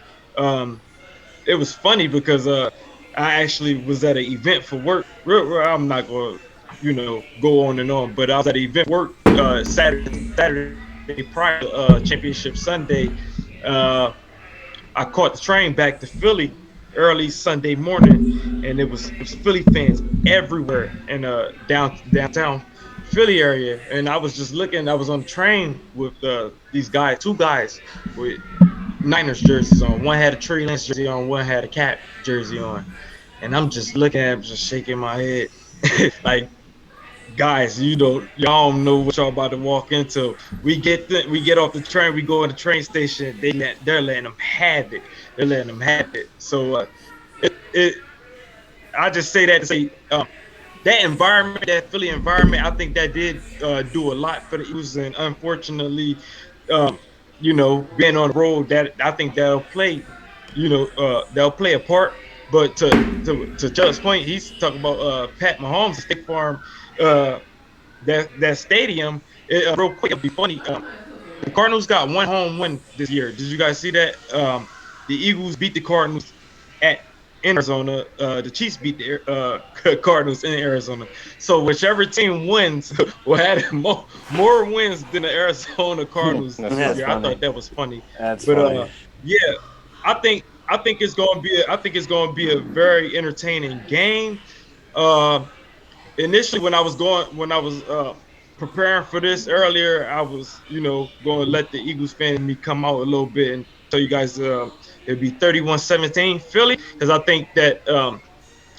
It was funny because I actually was at an event for work. I'm not going to go on and on, but I was at an event for work Saturday prior to championship Sunday. Uh, I caught the train back to Philly early Sunday morning, and it was Philly fans everywhere in downtown Philly area. And I was just looking. I was on the train with these guys, two guys with Niners jerseys on. One had a Trey Lance jersey on. One had a Cap jersey on. And I'm just looking at him, just shaking my head, like, guys, y'all don't know what y'all about to walk into. We get off the train, we go in the train station. They're letting them have it. They're letting them have it. So I just say that to say that environment, that Philly environment, I think that did do a lot for the Eagles, and unfortunately, being on the road, that I think that'll play a part. But to Judge's point, he's talking about Pat Mahomes, State Farm, that stadium. Real quick, it'll be funny. The Cardinals got one home win this year. Did you guys see that? The Eagles beat the Cardinals in Arizona. The Chiefs beat the Cardinals in Arizona. So whichever team wins will have more wins than the Arizona Cardinals this year. I thought that was funny. That's funny. Yeah, I think it's going to be a very entertaining game. Initially, when I was preparing for this earlier, I was going to let the Eagles fan in me come out a little bit and tell you guys it'd be 31-17 Philly, because I think that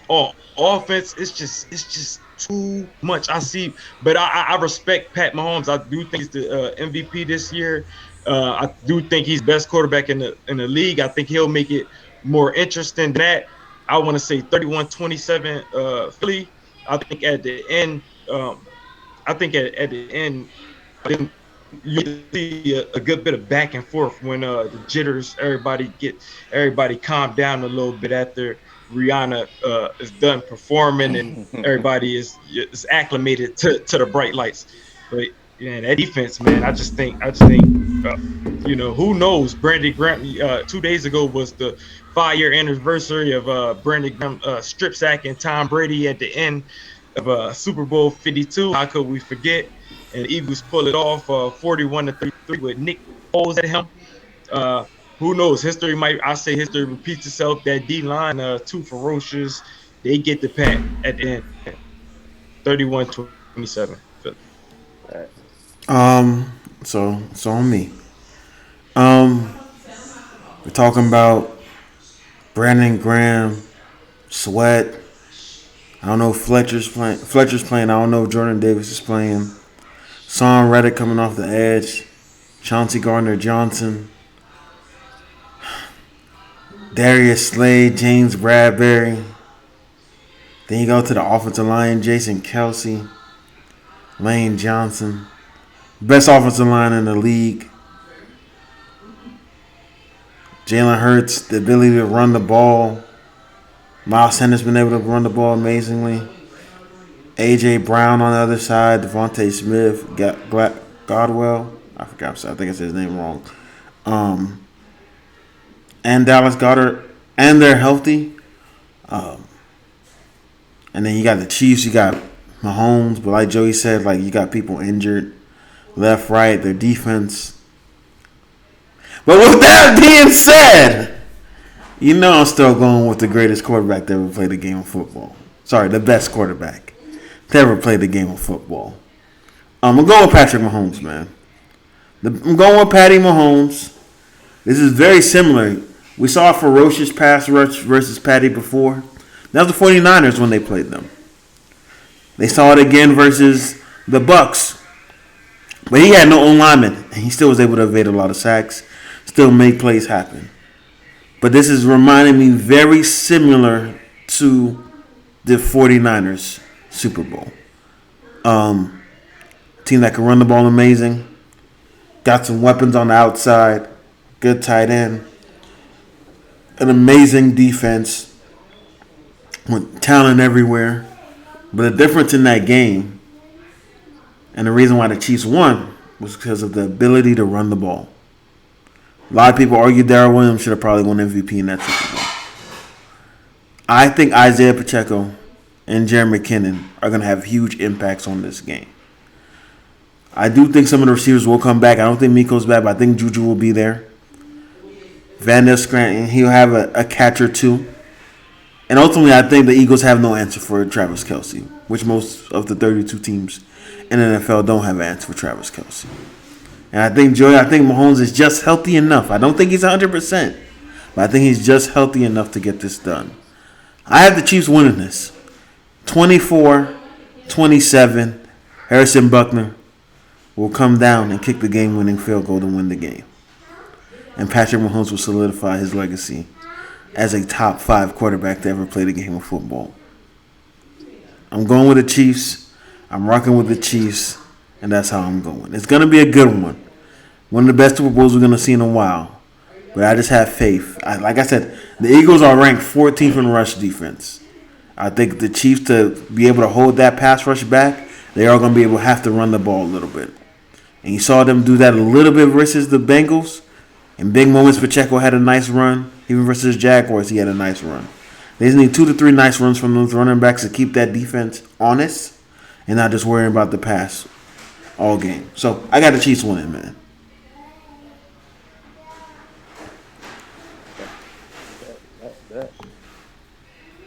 on offense it's just too much. I see, but I respect Pat Mahomes. I do think he's the MVP this year. I do think he's best quarterback in the league. I think he'll make it more interesting than that. I want to say 31-27 Philly. I think at the end, you see a good bit of back and forth when the jitters, everybody calm down a little bit after Rihanna is done performing and everybody is acclimated to the bright lights. But yeah, that defense, man, I just think who knows? Brandon Graham 2 days ago was the 5-year anniversary of Brandon Graham strip sacking Tom Brady at the end of Super Bowl 52. How could we forget? And the Eagles pull it off 41-33 with Nick Foles at him. Who knows? History repeats itself. That D-line, too ferocious. They get the pat at the end. 31-27. So on me. We're talking about Brandon Graham, Sweat. I don't know if Fletcher's playing. I don't know if Jordan Davis is playing. Son Reddick coming off the edge. Chauncey Gardner-Johnson. Darius Slade, James Bradbury. Then you go to the offensive line, Jason Kelsey, Lane Johnson. Best offensive line in the league. Jalen Hurts, the ability to run the ball. Miles Sanders been able to run the ball amazingly. A.J. Brown on the other side. Devontae Smith. Godwell. I think I said his name wrong. And Dallas Goedert. And they're healthy. And then you got the Chiefs. You got Mahomes. But like Joey said, like you got people injured. Left, right. Their defense. But with that being said, I'm still going with the greatest quarterback to ever play the game of football. Sorry, the best quarterback to ever play the game of football. I'm going with Patrick Mahomes, man. I'm going with Patty Mahomes. This is very similar. We saw a ferocious pass rush versus Patty before. That was the 49ers when they played them. They saw it again versus the Bucks. But he had no own lineman, and he still was able to evade a lot of sacks, still make plays happen. But this is reminding me very similar to the 49ers Super Bowl. Team that can run the ball amazing. Got some weapons on the outside. Good tight end. An amazing defense. With talent everywhere. But the difference in that game, and the reason why the Chiefs won, was because of the ability to run the ball. A lot of people argue Darrell Williams should have probably won MVP in that Super Bowl. I think Isaiah Pacheco and Jerry McKinnon are going to have huge impacts on this game. I do think some of the receivers will come back. I don't think Miko's back, but I think Juju will be there. Van Der Scranton, he'll have a catch or two. And ultimately, I think the Eagles have no answer for Travis Kelce, which most of the 32 teams in the NFL don't have an answer for Travis Kelce. And I think Milhomme is just healthy enough. I don't think he's 100%, but I think he's just healthy enough to get this done. I have the Chiefs winning this. 24-27, Harrison Buckner will come down and kick the game-winning field goal to win the game. And Patrick Mahomes will solidify his legacy as a top 5 quarterback to ever play the game of football. I'm going with the Chiefs. I'm rocking with the Chiefs, and that's how I'm going. It's going to be a good one. One of the best Super Bowls we're going to see in a while. But I just have faith. Like I said, the Eagles are ranked 14th in rush defense. I think the Chiefs, to be able to hold that pass rush back, they are going to be able to have to run the ball a little bit. And you saw them do that a little bit versus the Bengals. In big moments, Pacheco had a nice run. Even versus Jaguars, he had a nice run. They just need 2 to 3 nice runs from those running backs to keep that defense honest and not just worrying about the pass all game. So, I got the Chiefs winning, man.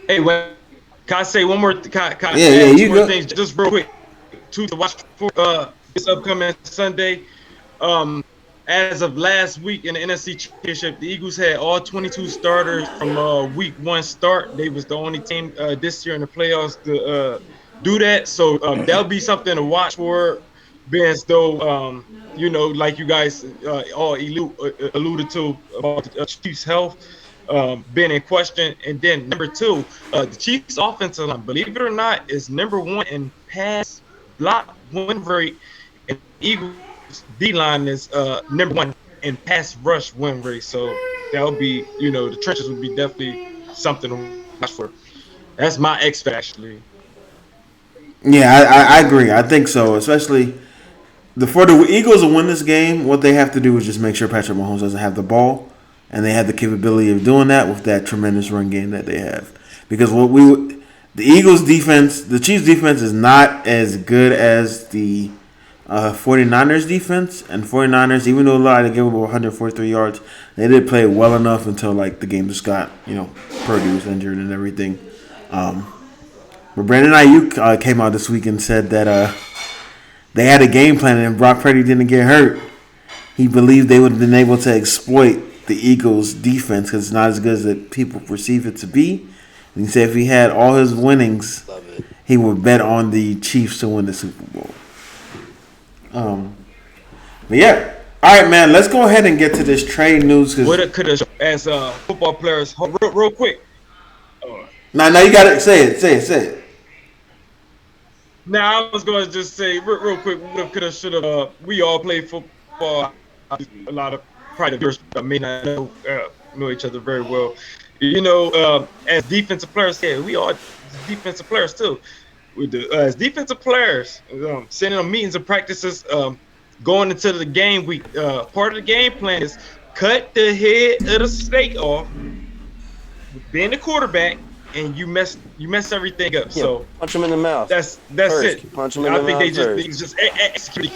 Hey, can I say one more? Can I Yeah, you go. Things just real quick to watch for this upcoming Sunday. As of last week in the NFC Championship, the Eagles had all 22 starters from week 1 start. They was the only team this year in the playoffs to do that. So that'll be something to watch for. Being as though, like you guys all alluded to about the Chiefs' health being in question. And then number 2, the Chiefs' offensive line, believe it or not, is number 1 in pass block win rate, and the Eagles D-line is number 1 in pass rush win rate. So that would be, the trenches would be definitely something to watch for. That's my X factor, actually. Yeah, I agree. I think so. Especially for the Eagles to win this game, what they have to do is just make sure Patrick Mahomes doesn't have the ball, and they have the capability of doing that with that tremendous run game that they have. Because the Eagles defense, the Chiefs defense is not as good as the 49ers defense, and 49ers, even though they gave up 143 yards, they did play well enough until the game just got, Purdy was injured and everything. But Brandon Ayuk came out this week and said that they had a game plan and Brock Purdy didn't get hurt. He believed they would have been able to exploit the Eagles defense because it's not as good as that people perceive it to be. And he said if he had all his winnings, he would bet on the Chiefs to win the Super Bowl. But yeah, all right, man. Let's go ahead and get to this trade news. What it could have, as football players, real quick. Now you got to say it. Now I was going to just say real quick. What could have, should have. We all play football. A lot of pride of viewers may not know each other very well. As defensive players, yeah, we are defensive players too. We do as defensive players, sending them meetings and practices, going into the game week. Part of the game plan is cut the head of the snake off, being the quarterback, and you mess everything up. Yeah, so punch him in the mouth. That's first. it. Punch him in the mouth. They just execute.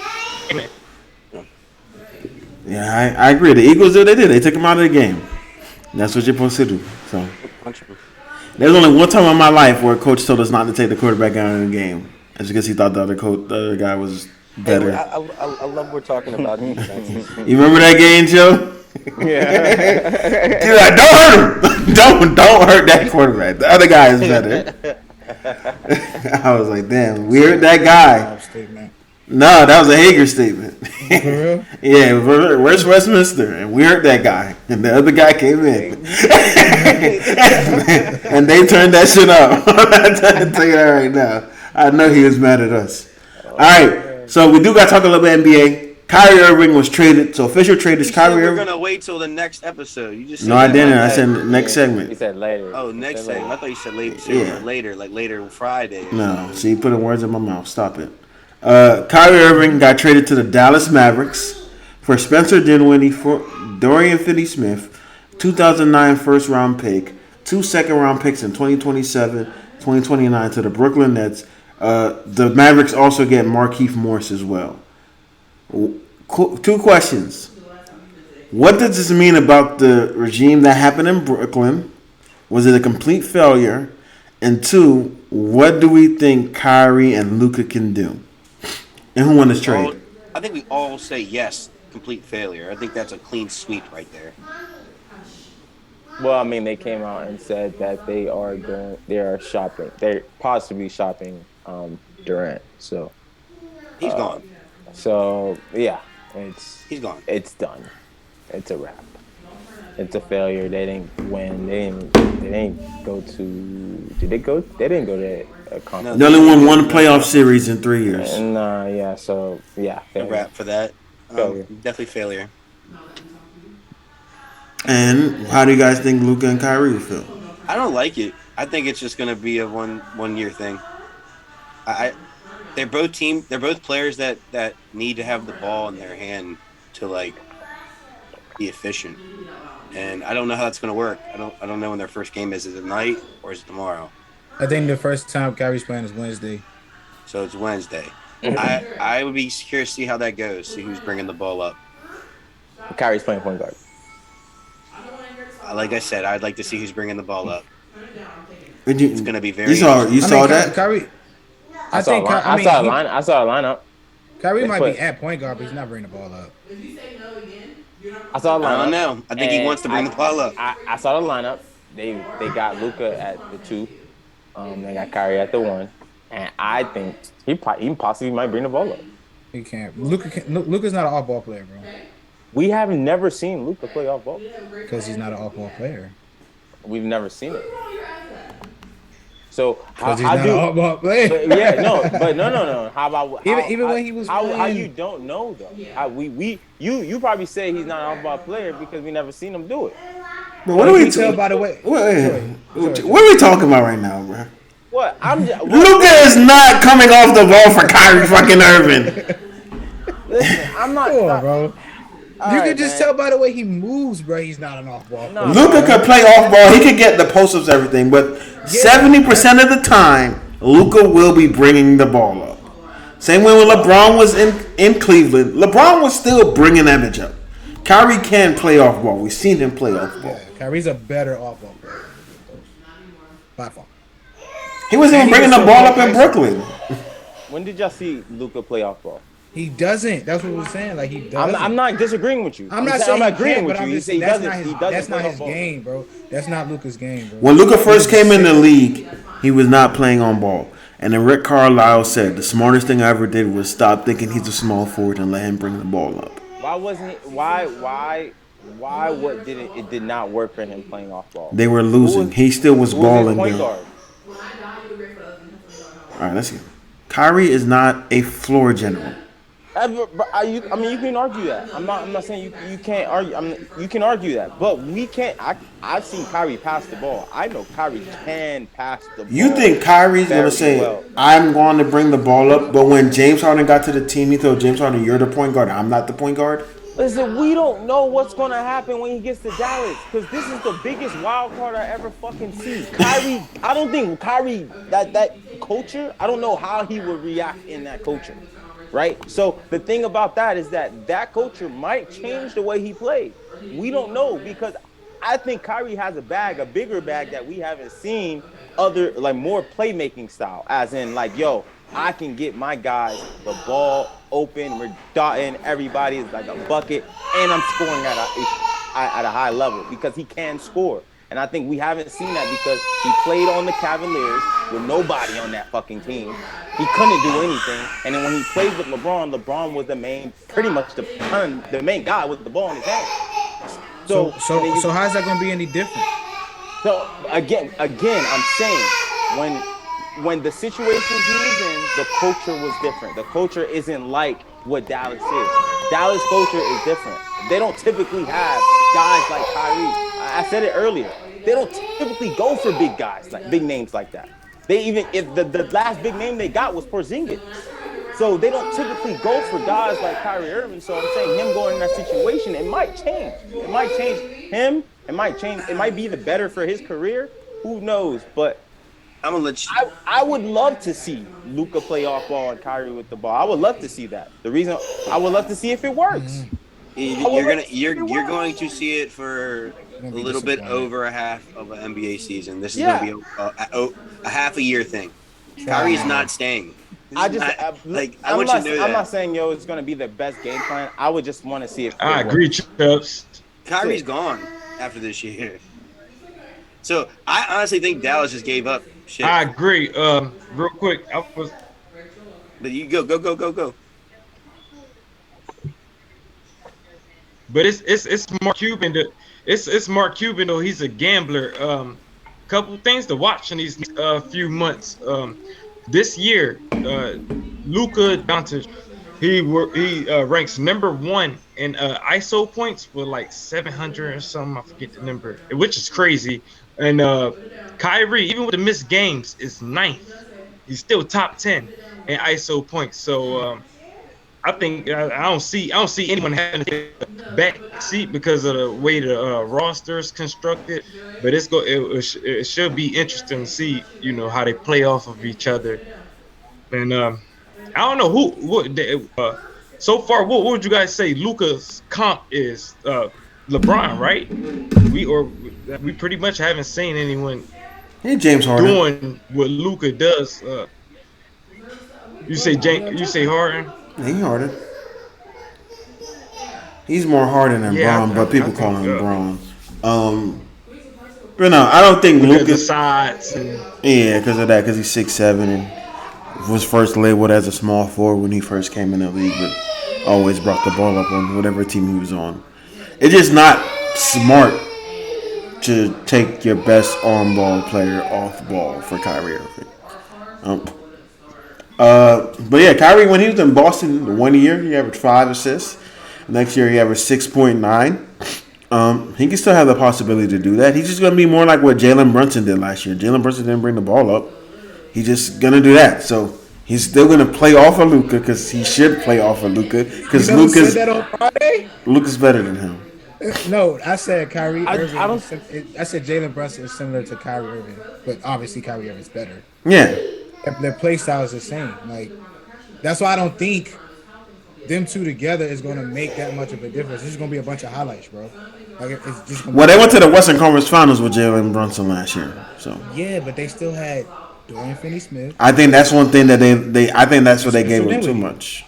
Yeah, I agree. The Eagles did. They took him out of the game. That's what you're supposed to do. So Punch him. there's only one time in my life where a coach told us not to take the quarterback out of the game. It's because he thought the other guy was better. Hey, I love we're talking about defenses. You remember that game, Joe? Yeah. Dude, don't hurt him. don't hurt that quarterback. The other guy is better. I was like, damn, we hurt that guy. No, that was a Hager statement. For real? Yeah, where's Westminster? And we hurt that guy. And the other guy came in. And they turned that shit up. I'm trying to tell you that right now. I know he was mad at us. All right, so we do got to talk a little bit NBA. Kyrie Irving was traded. So official trade is Kyrie Irving. We're going to wait till the next episode. You just No, I didn't. I said next segment. He said later. Oh, next segment. I thought you said later. Yeah. Later Friday. No, see, you putting words in my mouth. Stop it. Kyrie Irving got traded to the Dallas Mavericks for Spencer Dinwiddie, for Dorian Finney-Smith, 2009 first round pick, 2 second round picks in 2027, 2029 to the Brooklyn Nets. The Mavericks also get Markieff Morris as well. 2 questions. What does this mean about the regime that happened in Brooklyn? Was it a complete failure? And 2, what do we think Kyrie and Luka can do? And who won this trade? I think we all say yes, complete failure. I think that's a clean sweep right there. Well, I mean, they came out and said that they are shopping. They're possibly shopping Durant. So he's gone. So yeah, he's gone. It's done. It's a wrap. It's a failure. They didn't win. They didn't go to. Did they go? They didn't go to a conference. They only won 1 playoff series in 3 years. Yeah. So yeah, failure. A wrap for that. Definitely failure. And how do you guys think Luka and Kyrie will feel? I don't like it. I think it's just going to be a one year thing. They're both players that need to have the ball in their hand to like be efficient. And I don't know how that's going to work. I don't know when their first game is. Is it tonight or is it tomorrow? I think the first time Kyrie's playing is Wednesday. So it's Wednesday. I would be curious to see how that goes. See who's bringing the ball up. Kyrie's playing point guard. Like I said, I'd like to see who's bringing the ball up. It's going to be very. You saw that? Kyrie. I saw a lineup. Kyrie might be at point guard, but he's not bringing the ball up. I saw a lineup. I don't know. I think he wants to bring the ball up. I saw the lineup. They got Luka at the 2. They got Kyrie at the 1, and I think he possibly might bring the ball up. He can't. Luka's not an off-ball player, bro. We have never seen Luka play off ball because he's not an off-ball player. We've never seen it. So he's not an off-ball player. No. How about even when he was how you don't know though? How you probably say he's not an off-ball player because we never seen him do it. But what are we talking about? What are we talking about right now, bro? What? Luka is not coming off the ball for Kyrie fucking Irving. Listen, I'm not. Come on, bro. You can just tell by the way he moves, bro. He's not an off-ball player. Luka could play off-ball. He could get the post-ups, everything. But 70% of the time, Luka will be bringing the ball up. Same way when LeBron was in Cleveland. LeBron was still bringing that bitch up. Kyrie can play off-ball. We've seen him play off-ball. Yeah, Kyrie's a better off-ball player. By far. He wasn't even bringing the ball up in Brooklyn. When did y'all see Luka play off-ball? He doesn't. That's what we're saying. Like, he doesn't. I'm not disagreeing with you. I'm not saying I'm agreeing with you. You say that's not his game, bro. That's not Luka's game, bro. When Luka first came in the league, he was not playing on ball. And then Rick Carlisle said the smartest thing I ever did was stop thinking he's a small forward and let him bring the ball up. Why wasn't he? Why? What did it did not work for him playing off ball? They were losing. He still was balling. Point guard. All right, let's see. Kyrie is not a floor general. You can argue that. I'm not saying you can't argue. You can argue that, but we can't. I've seen Kyrie pass the ball. I know Kyrie can pass the ball. You think Kyrie's gonna say, "I'm going to bring the ball up," but when James Harden got to the team, he told James Harden, "You're the point guard. I'm not the point guard." Listen, we don't know what's going to happen when he gets to Dallas because this is the biggest wild card I ever fucking see. Kyrie, I don't think Kyrie, that culture, I don't know how he would react in that culture, right? So the thing about that is that culture might change the way he plays. We don't know because I think Kyrie has a bigger bag that we haven't seen more playmaking style, as in like, yo, I can get my guys the ball open. We're dotting. Everybody is like a bucket, and I'm scoring at a high level because he can score. And I think we haven't seen that because he played on the Cavaliers with nobody on that fucking team. He couldn't do anything. And then when he played with LeBron was the main, pretty much the main guy with the ball in his hand. So how's that going to be any different? So again, I'm saying when the situations he was in, the culture was different. The culture isn't like what Dallas is. Dallas culture is different. They don't typically have guys like Kyrie. I said it earlier. They don't typically go for big guys, like big names like that. They even if the last big name they got was Porzingis. So they don't typically go for guys like Kyrie Irving. So I'm saying him going in that situation, it might change. It might change him. It might change. It might be the better for his career. Who knows? But I'm gonna let you. I would love to see Luka play off ball and Kyrie with the ball. I would love to see that. The reason I would love to see if it works. You're going to see it for a little bit over a half of an NBA season. This is going to be a half a year thing. Kyrie's not staying. I'm not saying it's going to be the best game plan. I would just want to see if I agree, Chubbs. Kyrie's gone after this year. So I honestly think Dallas just gave up shit. I agree. Real quick, But you go. But it's Mark Cuban. It's Mark Cuban though. He's a gambler. Couple things to watch in these few months. This year, Luka Doncic, he ranks number 1 in ISO points with like 700 or something. I forget the number, which is crazy. And Kyrie, even with the missed games, is 9th. He's still top 10 in ISO points. So I think I don't see anyone having a back seat because of the way the roster is constructed. But it should be interesting to see how they play off of each other. And I don't know so far. What would you guys say Luka's comp is? LeBron, right? We pretty much haven't seen anyone James Harden doing what Luka does. You say Harden? Yeah, he Harden. He's more Harden than Braun, but people call him Braun. But no, I don't think Luka. Sides. Yeah, because of that, because he's 6'7" and was first labeled as a small forward when he first came in the league, but always brought the ball up on whatever team he was on. It's just not smart to take your best arm ball player off ball for Kyrie Irving. But yeah, Kyrie, when he was in Boston 1 year, he averaged 5 assists. Next year, he averaged 6.9. He can still have the possibility to do that. He's just going to be more like what Jalen Brunson did last year. Jalen Brunson didn't bring the ball up. He's just going to do that. So he's still going to play off of Luka because he should play off of Luka because Luka's better than him. No, I said Kyrie Irving. I said Jalen Brunson is similar to Kyrie Irving, but obviously Kyrie Irving is better. Yeah. Their play style is the same. Like, that's why I don't think them two together is going to make that much of a difference. It's just going to be a bunch of highlights, bro. Like, it's just. Well, they went to the Western Conference Finals with Jalen Brunson last year. So. Yeah, but they still had Dorian Finney-Smith. I think that's one thing that they. I think that's what they gave him too much.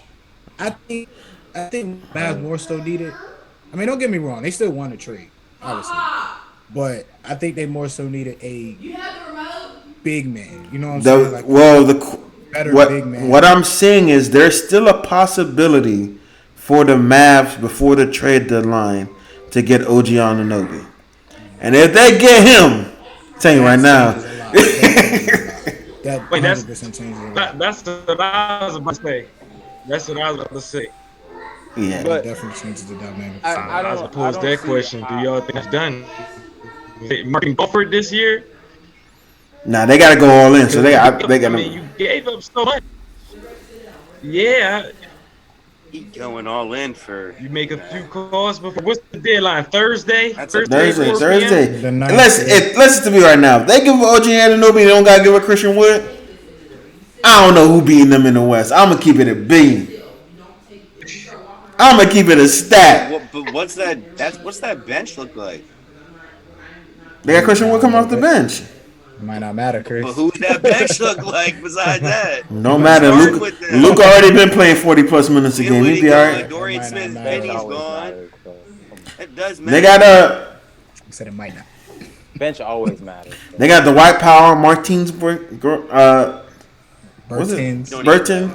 I think Mavs more so needed. I mean, don't get me wrong. They still won a trade, obviously, but I think they more so needed a big man. You know what I'm saying? Like, big man. What I'm saying is there's still a possibility for the Mavs before the trade deadline to get OG Anunoby. And if they get him, I'm telling you right now. That 100% changes a lot. That's what I was about to say. Yeah, but definitely changes the dynamic. I was going to pose that question. Do y'all think it's done? Marking Bufford this year? Nah, they got to go all in. So they got. I mean, you gave up so much. Yeah. He going all in for. You make a few calls before. What's the deadline? Thursday. Thursday. Listen to me right now. If they give OG Anunoby, they don't got to give a Christian Wood. I don't know who beating them in the West. I'm gonna keep it a bean. I'm gonna keep it a stat. But what's that? What's that bench look like? They got Christian Wood coming off the bench. It might not matter, Chris. But who's that bench look like besides that? No matter. Luke already been playing 40+ minutes a game. He'll be all right. Dorian Smith, Benny's gone. It does matter. They got I said it might not. Bench always matters. They got the White Power Martins. Bertins.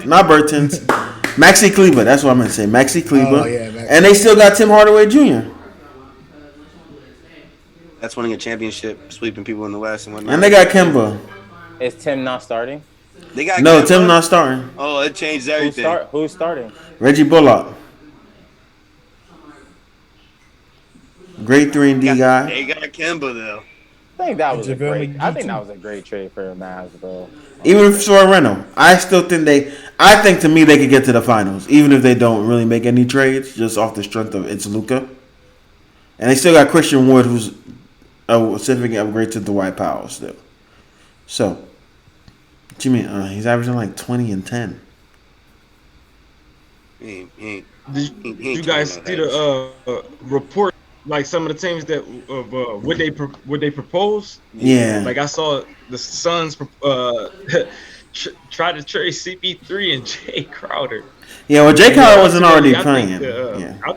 Not Bertins. Maxi Kleber. That's what I'm gonna say. Maxi Kleber. Oh, yeah, Maxi. And they still got Tim Hardaway Jr. That's winning a championship, sweeping people in the West and whatnot. And they got Kemba. Is Tim not starting? They got no, Kemba? Tim not starting. Oh, it changed everything. Who's starting? Reggie Bullock. Great 3-and-D guy. They got Kemba though. think that was a JaVale great. I think McGee, that too. was a great trade for the Mavs, bro. Even if it's for a rental, I still think I think to me they could get to the finals, even if they don't really make any trades, just off the strength of it's Luka, and they still got Christian Wood, who's a significant upgrade to Dwight Powell still. So, what you mean? He's averaging like 20 and 10. He ain't Did he ain't you guys turning see no heads. the report? Like some of the teams that would they propose? Yeah. Like I saw the Suns try to trade CP3 and Jay Crowder. Yeah, well, Jay Crowder wasn't already Ultimately, I think playing. Yeah.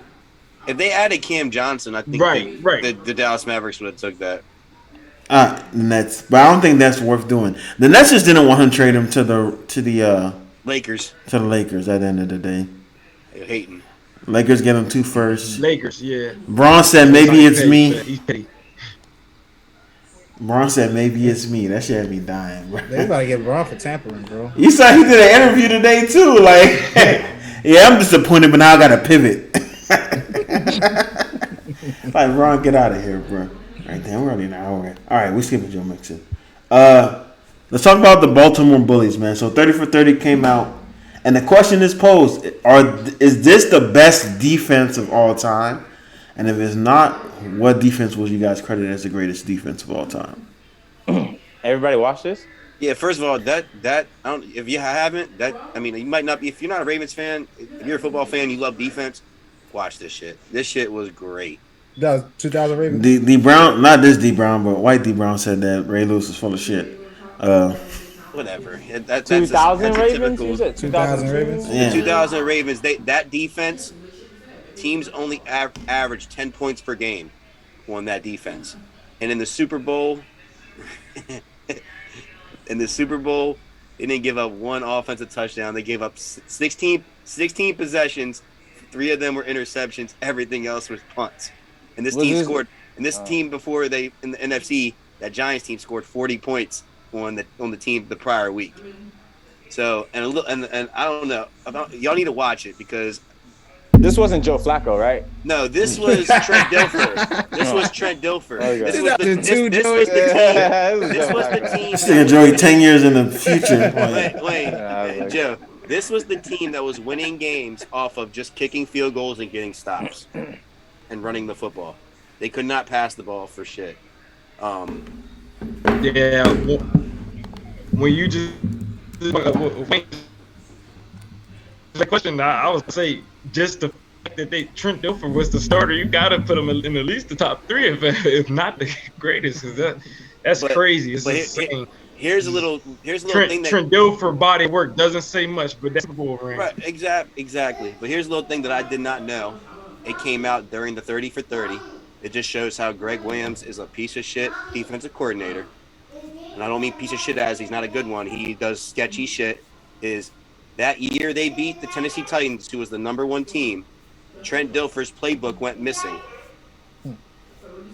If they added Cam Johnson, I think Right. the Dallas Mavericks would have took that. The Nets, but I don't think that's worth doing. The Nets just didn't want to trade him to the Lakers, Lakers at the end of the day. they're hating. Lakers get him 2 firsts. Lakers, yeah. Braun said maybe it's me. He's petty. Braun said maybe it's me. That shit had me dying, bro. They about to get Braun for tampering, bro. You saw he did an interview today too. Like, yeah, I'm disappointed, but now I got to pivot. Like, Braun, get out of here, bro. Right then, we're already an hour. All right, we skipping Joe Mixon. Let's talk about the Baltimore Bullies, man. So 30 for 30 came out, and the question is posed: is this the best defense of all time? And if it's not, what defense would you guys credit as the greatest defense of all time? Everybody watch this? Yeah, first of all, that I don't. If you haven't, you might not be. If you're not a Ravens fan, if you're a football fan, you love defense. Watch this shit. This shit was great. That was 2000 Ravens. D Brown, not this D Brown, but White D Brown said that Ray Lewis was full of shit. Whatever. That's 2000 a Ravens. typical- You said 2000 2000 Ravens. Yeah. 2000 Ravens. That defense, teams only average 10 points per game on that defense, and in the Super Bowl, they didn't give up one offensive touchdown. They gave up 16 possessions. 3 of them were interceptions. Everything else was punts. And this team scored. And this team before they in the NFC, that Giants team scored 40 points on the team the prior week. So and I don't know y'all need to watch it because This wasn't Joe Flacco, right? no, this was Trent Dilfer. This was Trent Dilfer. Okay. This was the team. This was the team. This nigga Joey 10 years in the future. Wait, Joe. This was the team that was winning games off of just kicking field goals and getting stops and running the football. They could not pass the ball for shit. Yeah. When you just the question, I would say just the fact that Trent Dilfer was the starter, you gotta put him in at least the top 3, if not the greatest. Cause that's crazy. It's insane. Here's a little thing that Trent Dilfer body work doesn't say much, but that's cool, right, exactly. But here's a little thing that I did not know. It came out during the 30 for 30. It just shows how Greg Williams is a piece of shit defensive coordinator. And I don't mean piece of shit as he's not a good one. He does sketchy shit. Is that year they beat the Tennessee Titans, who was the number 1 team, Trent Dilfer's playbook went missing.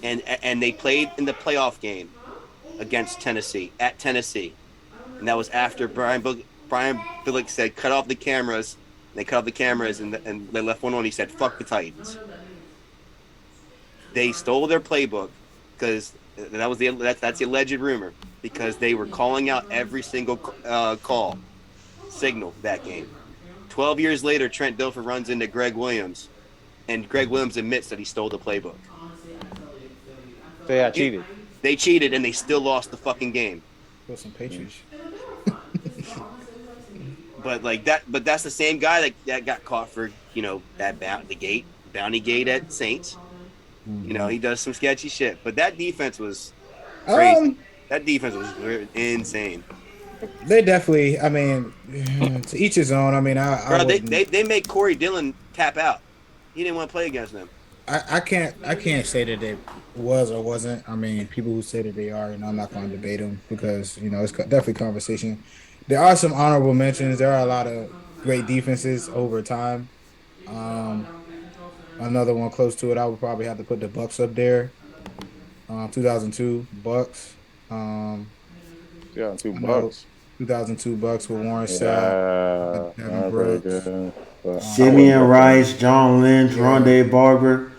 And they played in the playoff game against Tennessee, at Tennessee. And that was after Brian Billick said, cut off the cameras. They cut off the cameras and they left one on. He said, fuck the Titans. They stole their playbook because that's the alleged rumor, because they were calling out every single signal that game. 12 years later, Trent Dilfer runs into Greg Williams, and Greg Williams admits that he stole the playbook. So yeah, cheated. They cheated, and they still lost the fucking game. With some Patriots. But that's the same guy that got caught for that bounty gate at Saints. He does some sketchy shit. But that defense was crazy. That defense was insane. They definitely. I mean, to each his own. I mean, they make Corey Dillon tap out. He didn't want to play against them. I can't say that it was or wasn't. I mean, people who say that they are, I'm not going to debate them because it's definitely conversation. There are some honorable mentions. There are a lot of great defenses over time. Another one close to it, I would probably have to put the Bucks up there. 2002 Bucks. 2002 Bucks. 2002 Bucks with Warren Sapp. Not very good. Simeon Rice, John Lynch, Rondé Barber.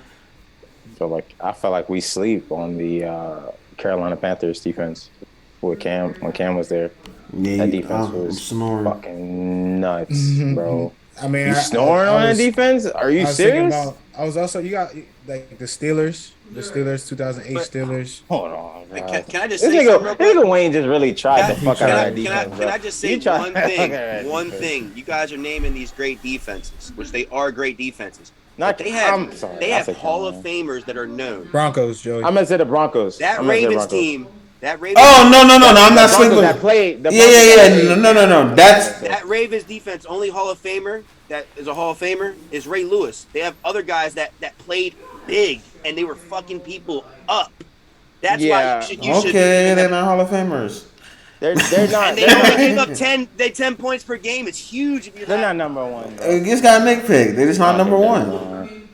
I felt like we sleep on the Carolina Panthers defense with Cam when Cam was there. Yeah, That defense I'm was snoring. fucking nuts, bro. I mean, You snoring on that defense? Are you I was thinking serious? about. I was also you got like the Steelers, 2008 But- Steelers. Hold on, bro. Can I just This say something real quick? nigga Wayne just really tried the fuck out of that Can defense, I just say You tried- one thing? Okay, One okay. thing. You guys are naming these great defenses, which they are great defenses. Not But they have I'm sorry, they I have said Hall of Carolina. Famers that are known. Broncos, Joey. I'm gonna say the Broncos. That I'm gonna say Ravens Broncos. team. That Ravens. Oh no! I'm not The sleeping. Broncos that played. The Yeah. Broncos that played. No. That's That Ravens defense, only Hall of Famer that is a Hall of Famer is Ray Lewis. They have other guys that played big and they were fucking people up. That's Yeah. why you should. okay. They're not Hall of Famers. They're not. And they They're only not, gave up 10 points per game. It's huge. If you're they're not, not number one. Bro. You just got Nick pick. They're just not number one.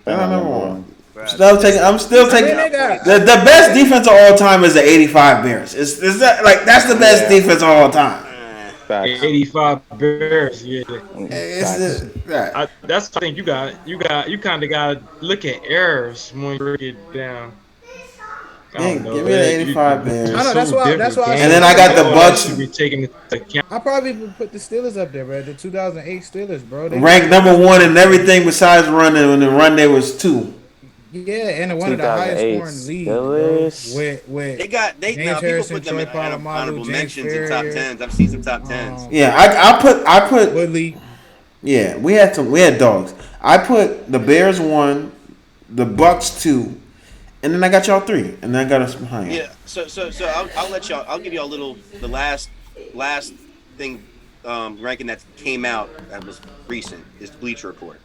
They're not number one. I'm still taking. they got- The best defense of all time is the '85 Bears. Is that like that's the best Yeah. defense of all time? Facts. 85 Bears. Yeah. It's just, that. That's the thing. You kind of got to look at errors when you break it down. I Yeah, don't know. give me the 85 Bears. I know, that's why- different that's why I games. And then I got the All Bucks. that should be taken into account. I probably would put the Steelers up there, bro. The 2008 Steelers, bro. They Ranked number one in everything besides running. When the run there was 2. Yeah, and one of the highest 2008 scoring league, Steelers. bro. With they got James now people Harrison, put them Troy in Polamalu, honorable James mentions and top Ferrier, tens. I've seen some top tens. Yeah, I put. Woodley. Yeah, we had dogs. I put the Bears 1, the Bucks 2, and then I got y'all 3, and then I got us behind. Yeah, so I'll let y'all. I'll give y'all a little. The last thing ranking that came out that was recent is the Bleacher Report.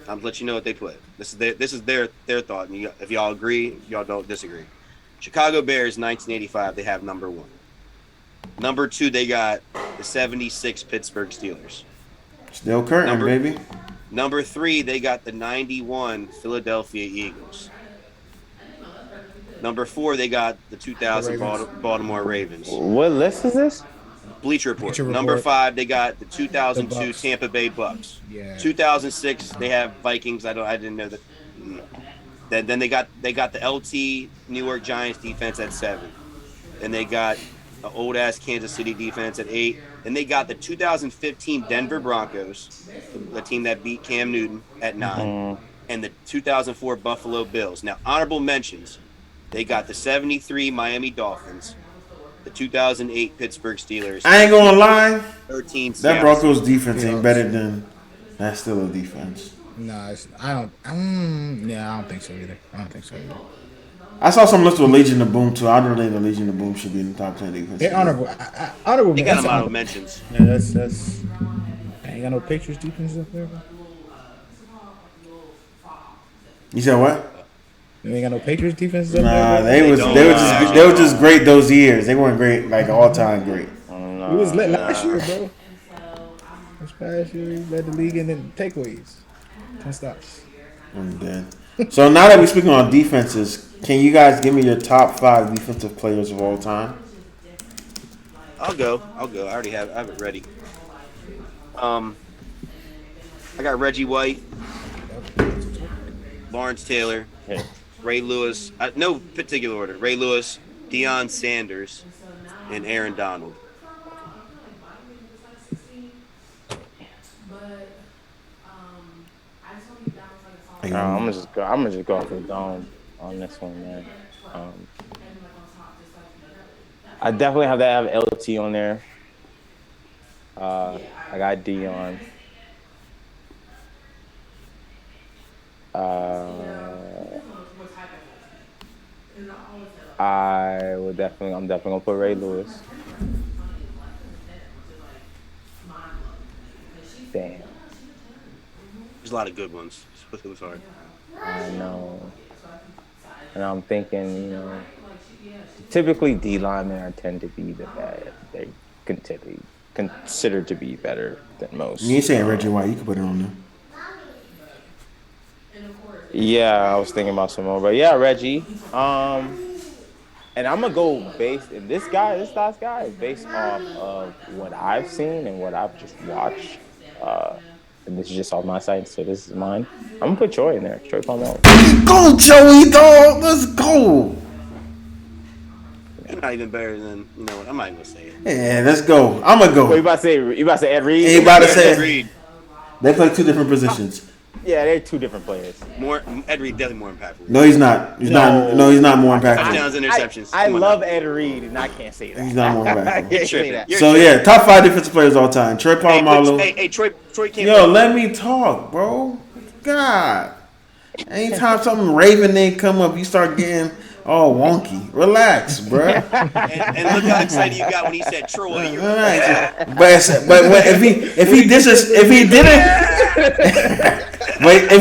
I'm gonna let you know what they put. This is their thought, and if y'all agree, y'all don't disagree. Chicago Bears 1985. They have number 1. Number 2, they got the 76 Pittsburgh Steelers. Still current, baby. Number 3, they got the 91 Philadelphia Eagles. Number 4, they got the 2000 Baltimore Ravens. What list is this? Bleacher Report. Bleacher Report. Number 5, they got the 2002 The Bucks. Tampa Bay Bucks. Yeah. 2006, they have Vikings. I didn't know that. Then they got the LT New York Giants defense at 7. Then they got an old ass Kansas City defense at 8. Then they got the 2015 Denver Broncos, the team that beat Cam Newton, at 9, and the 2004 Buffalo Bills. Now honorable mentions, they got the 73 Miami Dolphins, the 2008 Pittsburgh Steelers. I ain't gonna lie. 13 That Seattle. Broncos defense ain't better than that Steelers defense. Nah, I don't think so either. I saw some list with Legion of Boom too. I don't think the Legion of Boom should be in the top 10 defense. They're honorable. Honorable. They got that's them honorable honorable. mentions. Yeah, that's. Ain't got no pictures defense up there, bro. You said what? You ain't got no Patriots defense up Nah, there, bro. they were just great those years. They weren't great like all time great. We was lit last year, bro. This past year, we led the league in the takeaways. 10 stops. I'm dead. So now that we're speaking on defenses, can you guys give me your top 5 defensive players of all time? I'll go. I already have it ready. I got Reggie White, Lawrence Taylor, Ray Lewis. No particular order. Ray Lewis, Deion Sanders, and Aaron Donald. I'm gonna just go off the dome on this one, man. I definitely have to have LT on there. I got Dion. I'm definitely gonna put Ray Lewis. Damn. There's a lot of good ones. It was hard. I know. And I'm thinking, typically D linemen tend to be the bad. They considered to be better than most. You ain't saying Reggie White. You can put it on there. Yeah, I was thinking about some more, but yeah, Reggie. And I'm gonna go based. And this last guy is based off of what I've seen and what I've just watched. And this is just off my site, so this is mine. I'm gonna put Troy in there. Troy Palmer. Go, Joey, dog. Let's go. not even better than, you know what, I'm not even going to say it. Yeah, let's go. I'm going to What you go. about to say? You about to say Ed Reed? He about to say Reed. they play two different positions. Yeah, they're two different players. Ed Reed definitely more impactful. No, he's not. He's not more impactful. Touchdowns, interceptions. I love Ed Reed, and I can't say that. He's not more impactful. I can't say that. So yeah, top 5 defensive players all time. Troy Polamalu. Hey, Troy can't. Yo, let me talk, bro. God. Anytime something Raven name come up, you start getting all wonky. Relax, bro. and look how excited you got when he said Troy. Relax. But if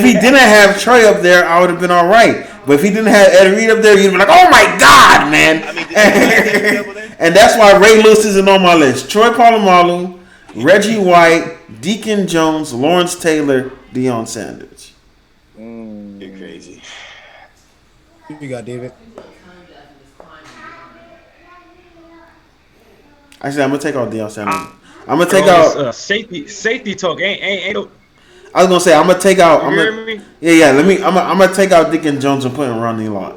he didn't have Troy up there, I would have been all right. But if he didn't have Ed Reed up there, you'd be like, oh my God, man. I mean, and that's why Ray Lewis isn't on my list. Troy Polamalu, Reggie White, Deacon Jones, Lawrence Taylor, Deion Sanders. You're crazy. Who you got, David? Actually, I'm gonna take out Deion Sanders. I'm gonna take out safety talk. Ain't no. I was gonna say I'm gonna take out. You hear me? Yeah. I'm gonna take out Deacon Jones and put in Ronnie Lott.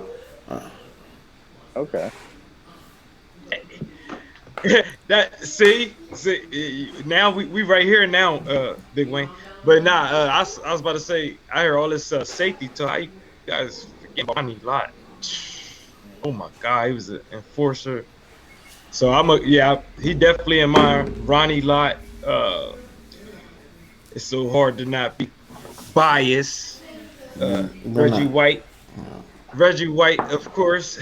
Okay. See, now we right here now, Big Wayne. But nah, I was about to say I hear all this safety talk. How you guys forget Ronnie Lott? Oh my God, he was an enforcer. So he definitely in my Ronnie Lott. It's so hard to not be biased. Reggie White, of course.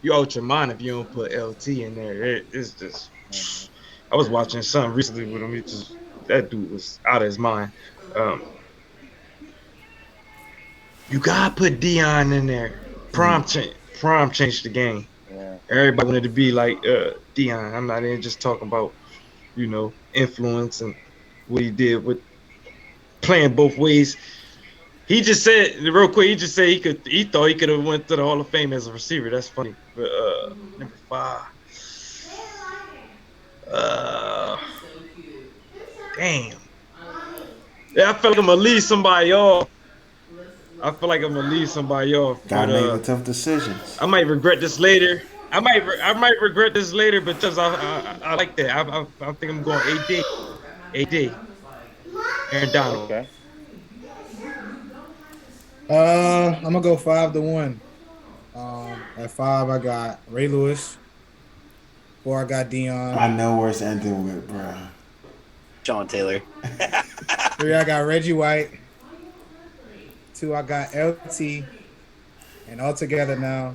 You out your mind if you don't put LT in there. It's just. I was watching something recently with him. That dude was out of his mind. You gotta put Deion in there. Prom changed the game. Yeah. Everybody wanted to be like Deion. I'm not even just talking about, influence and what he did with playing both ways. He just said real quick. He just said he thought he could have went to the Hall of Fame as a receiver. That's funny. But number 5. Damn. Yeah, I feel like I'm gonna leave somebody off. Gotta make tough decisions. I might regret this later. I might regret this later because I like that. I think I'm going AD. Aaron Donald. Okay. I'm gonna go 5-1. At 5, I got Ray Lewis. 4, I got Deion. I know where it's ending with, bro. Sean Taylor. 3, I got Reggie White. 2, I got LT. And all together now,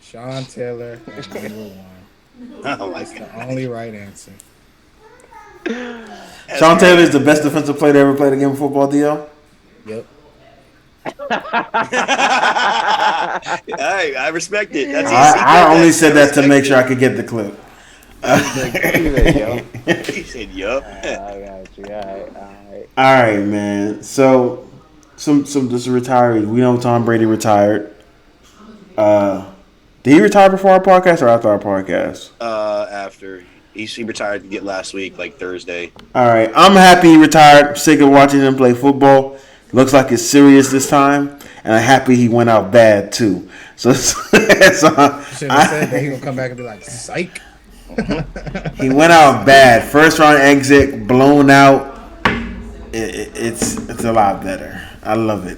Sean Taylor is number 1. Oh my That's God. the only right answer. Sean Taylor is the best defensive player to ever play the game of football, DL? Yep. I respect it. That's I only said that to make sure I could get the clip. He said, yup. I got you. All right. All right, man. So, some just retirees. We know Tom Brady retired. Did he retire before our podcast or after our podcast? After. He retired to get last week, like Thursday. All right. I'm happy he retired. Sick of watching him play football. Looks like it's serious this time. And I'm happy he went out bad, too. So You should have said that he gonna come back and be like, psych. he went out bad. First round exit, blown out. It's a lot better. I love it.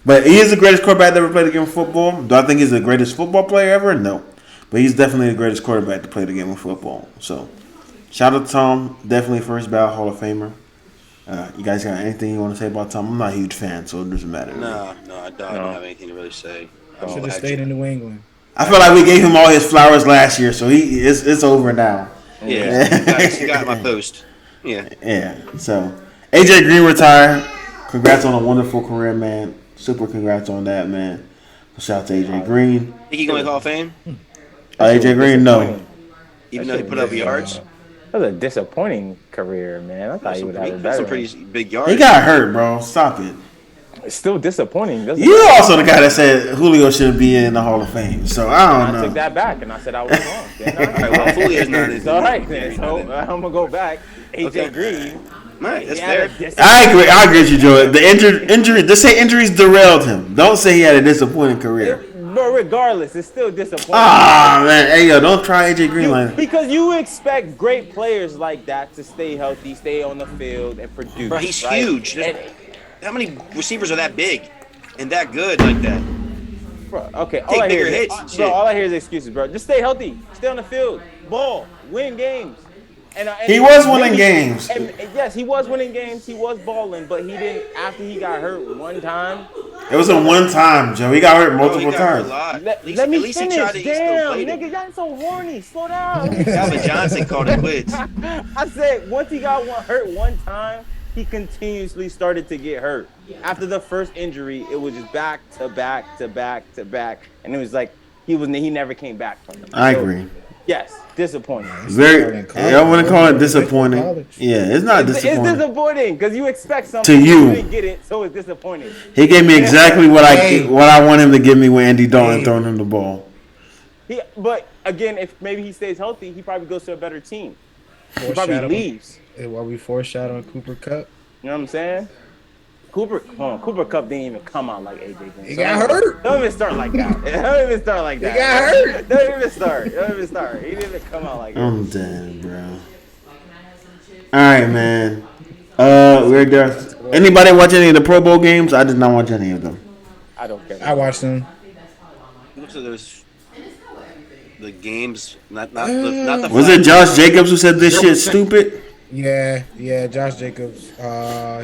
But he is the greatest quarterback that ever played the game of football. Do I think he's the greatest football player ever? No. But he's definitely the greatest quarterback to play the game of football. So, shout out to Tom. Definitely first ballot Hall of Famer. You guys got anything you want to say about Tom? I'm not a huge fan, so it doesn't matter. No, I don't have anything to really say. Should have stayed in New England. I feel like we gave him all his flowers last year, so it's over now. Yeah, you got my post. Yeah. Yeah. So, AJ Green retired. Congrats on a wonderful career, man. Super congrats on that, man. Shout out to AJ Green. Think he going to Hall of Fame? AJ Green, no. Even though he put up yards? That was a disappointing career, man. I thought he would have it better. Some pretty big yards. He got hurt, bro. Stop it. It's still disappointing. You also the guy that said Julio shouldn't be in the Hall of Fame. So I don't know. I took that back and I said I was wrong. All right, well, Julio's not in. All right, then. So I'm gonna go back. AJ Green. Right, that's fair. I agree with you, Joe. The injury. Just say injuries derailed him. Don't say he had a disappointing career. But regardless, it's still disappointing. Ah, man. Hey, yo, don't try AJ Green like that. Because you expect great players like that to stay healthy, stay on the field, and produce. Bro, he's right? huge. And, How many receivers are that big and that good like that? bro, okay, Take bigger hits and shit. all I hear is excuses, bro. Just stay healthy, stay on the field, ball, win games. And He was winning games. And yes, he was winning games. He was balling, but he didn't. After he got hurt one time. It was a one time, Joe. He got hurt multiple times. Let me finish. Damn, nigga, y'all so horny. Slow down. Calvin Johnson called it quits. I said once he got hurt one time, he continuously started to get hurt. After the first injury, it was just back to back to back to back, and it was like he never came back from it. I agree. Yes, disappointing. I wouldn't call it disappointing. Yeah, it's not disappointing. It's disappointing because you expect something. To you. Didn't get it, so it's disappointing. He gave me exactly what I want him to give me when Andy Dalton throwing him the ball. But again, if maybe he stays healthy, he probably goes to a better team. He probably leaves. While we foreshadowing Cooper Kupp. You know what I'm saying? Cooper Kupp didn't even come out like AJ Green. He got hurt. Don't even start like that. Don't even start like that. He got hurt. Don't even start. He didn't even come out like that. I'm dead, bro. All right, man. We're there. Anybody watch any of the Pro Bowl games? I did not watch any of them. I don't care. I watched them. Looks like there's the games, not the. Was it Josh Jacobs who said this shit's stupid? Yeah, Josh Jacobs.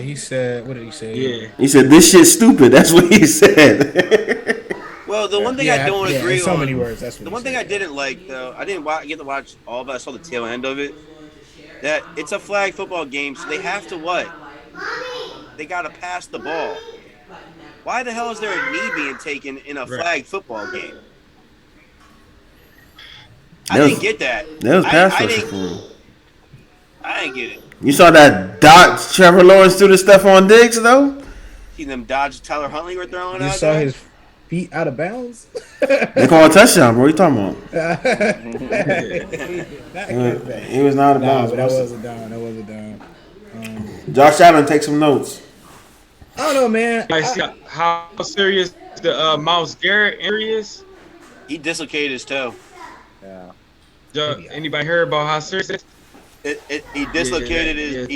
He said, what did he say? Yeah. He said this shit's stupid. That's what he said. Well, the one thing I don't agree in so on. many words. That's what The one thing I didn't like though, I didn't get to watch all of it. I saw the tail end of it. That it's a flag football game, so they have to what? They got to pass the ball. Why the hell is there a knee being taken in a flag football game? I didn't get that. That was pass rushing for him. I didn't get it. You saw that dot Trevor Lawrence do the stuff on Diggs though? See them dodge Tyler Huntley were throwing You out saw there? his feet out of bounds? They call a touchdown, bro. What you talking about? He was not out of bounds. But that wasn't down. Josh Allen, take some notes. I don't know, man. Guys, see how serious the Myles Garrett injury is? He dislocated his toe. Yeah. Anybody heard about how serious it is? He dislocated his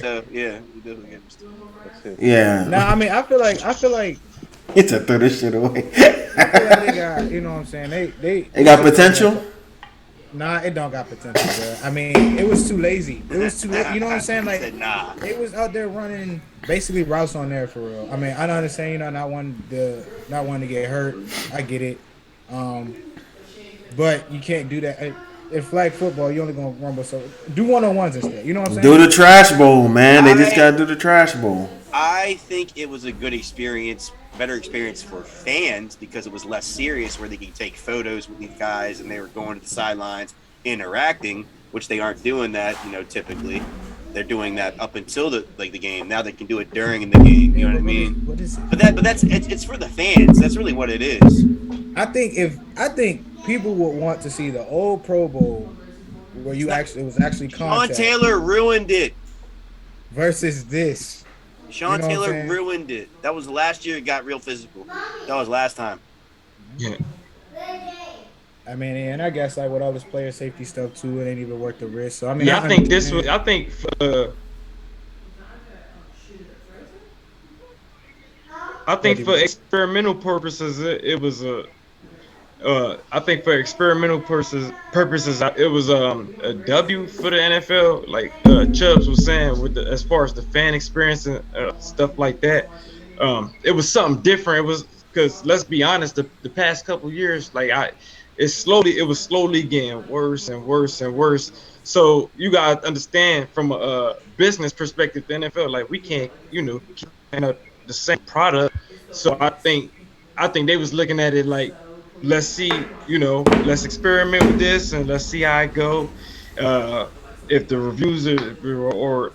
toe. Yeah, he dislocated his toe. Yeah. No, I mean, I feel like It's a throw this shit away. I feel like they got, you know what I'm saying? They got potential? Nah, it don't got potential, bro. I mean, it was too lazy. It was too lazy. You know what I'm saying? Like, said, nah. They was out there running basically routes on there for real. I mean, I don't understand, you know, not wanting to get hurt. I get it. But you can't do that. In flag football, you only gonna rumble. So do one-on-ones instead. You know what I'm saying? Do the trash bowl, man. They just gotta do the trash bowl. I think it was a good experience, better experience for fans because it was less serious, where they could take photos with these guys and they were going to the sidelines interacting, which they aren't doing that, you know, typically. They're doing that up until the game. Now they can do it during the game. You know what I mean? What is it? But that's it's for the fans. That's really what it is. I think people would want to see the old Pro Bowl where it was actually Sean contact Taylor ruined it. versus this. Sean You know what I'm Taylor saying? ruined it. That was last year. It got real physical. That was last time. Yeah. I mean, and I guess like with all this player safety stuff too, it ain't even worth the risk. So I mean, Yeah, I think this was. I think for. I think for experimental purposes, it was a. I think for experimental purposes, it was a W for the NFL. Like Chubbs was saying, as far as the fan experience and stuff like that, it was something different. It was because let's be honest, the past couple years, it was slowly getting worse and worse and worse. So you gotta understand from a business perspective, the NFL, like we can't, keep the same product. So I think they was looking at it like, let's see, let's experiment with this and let's see how it go. If the reviews or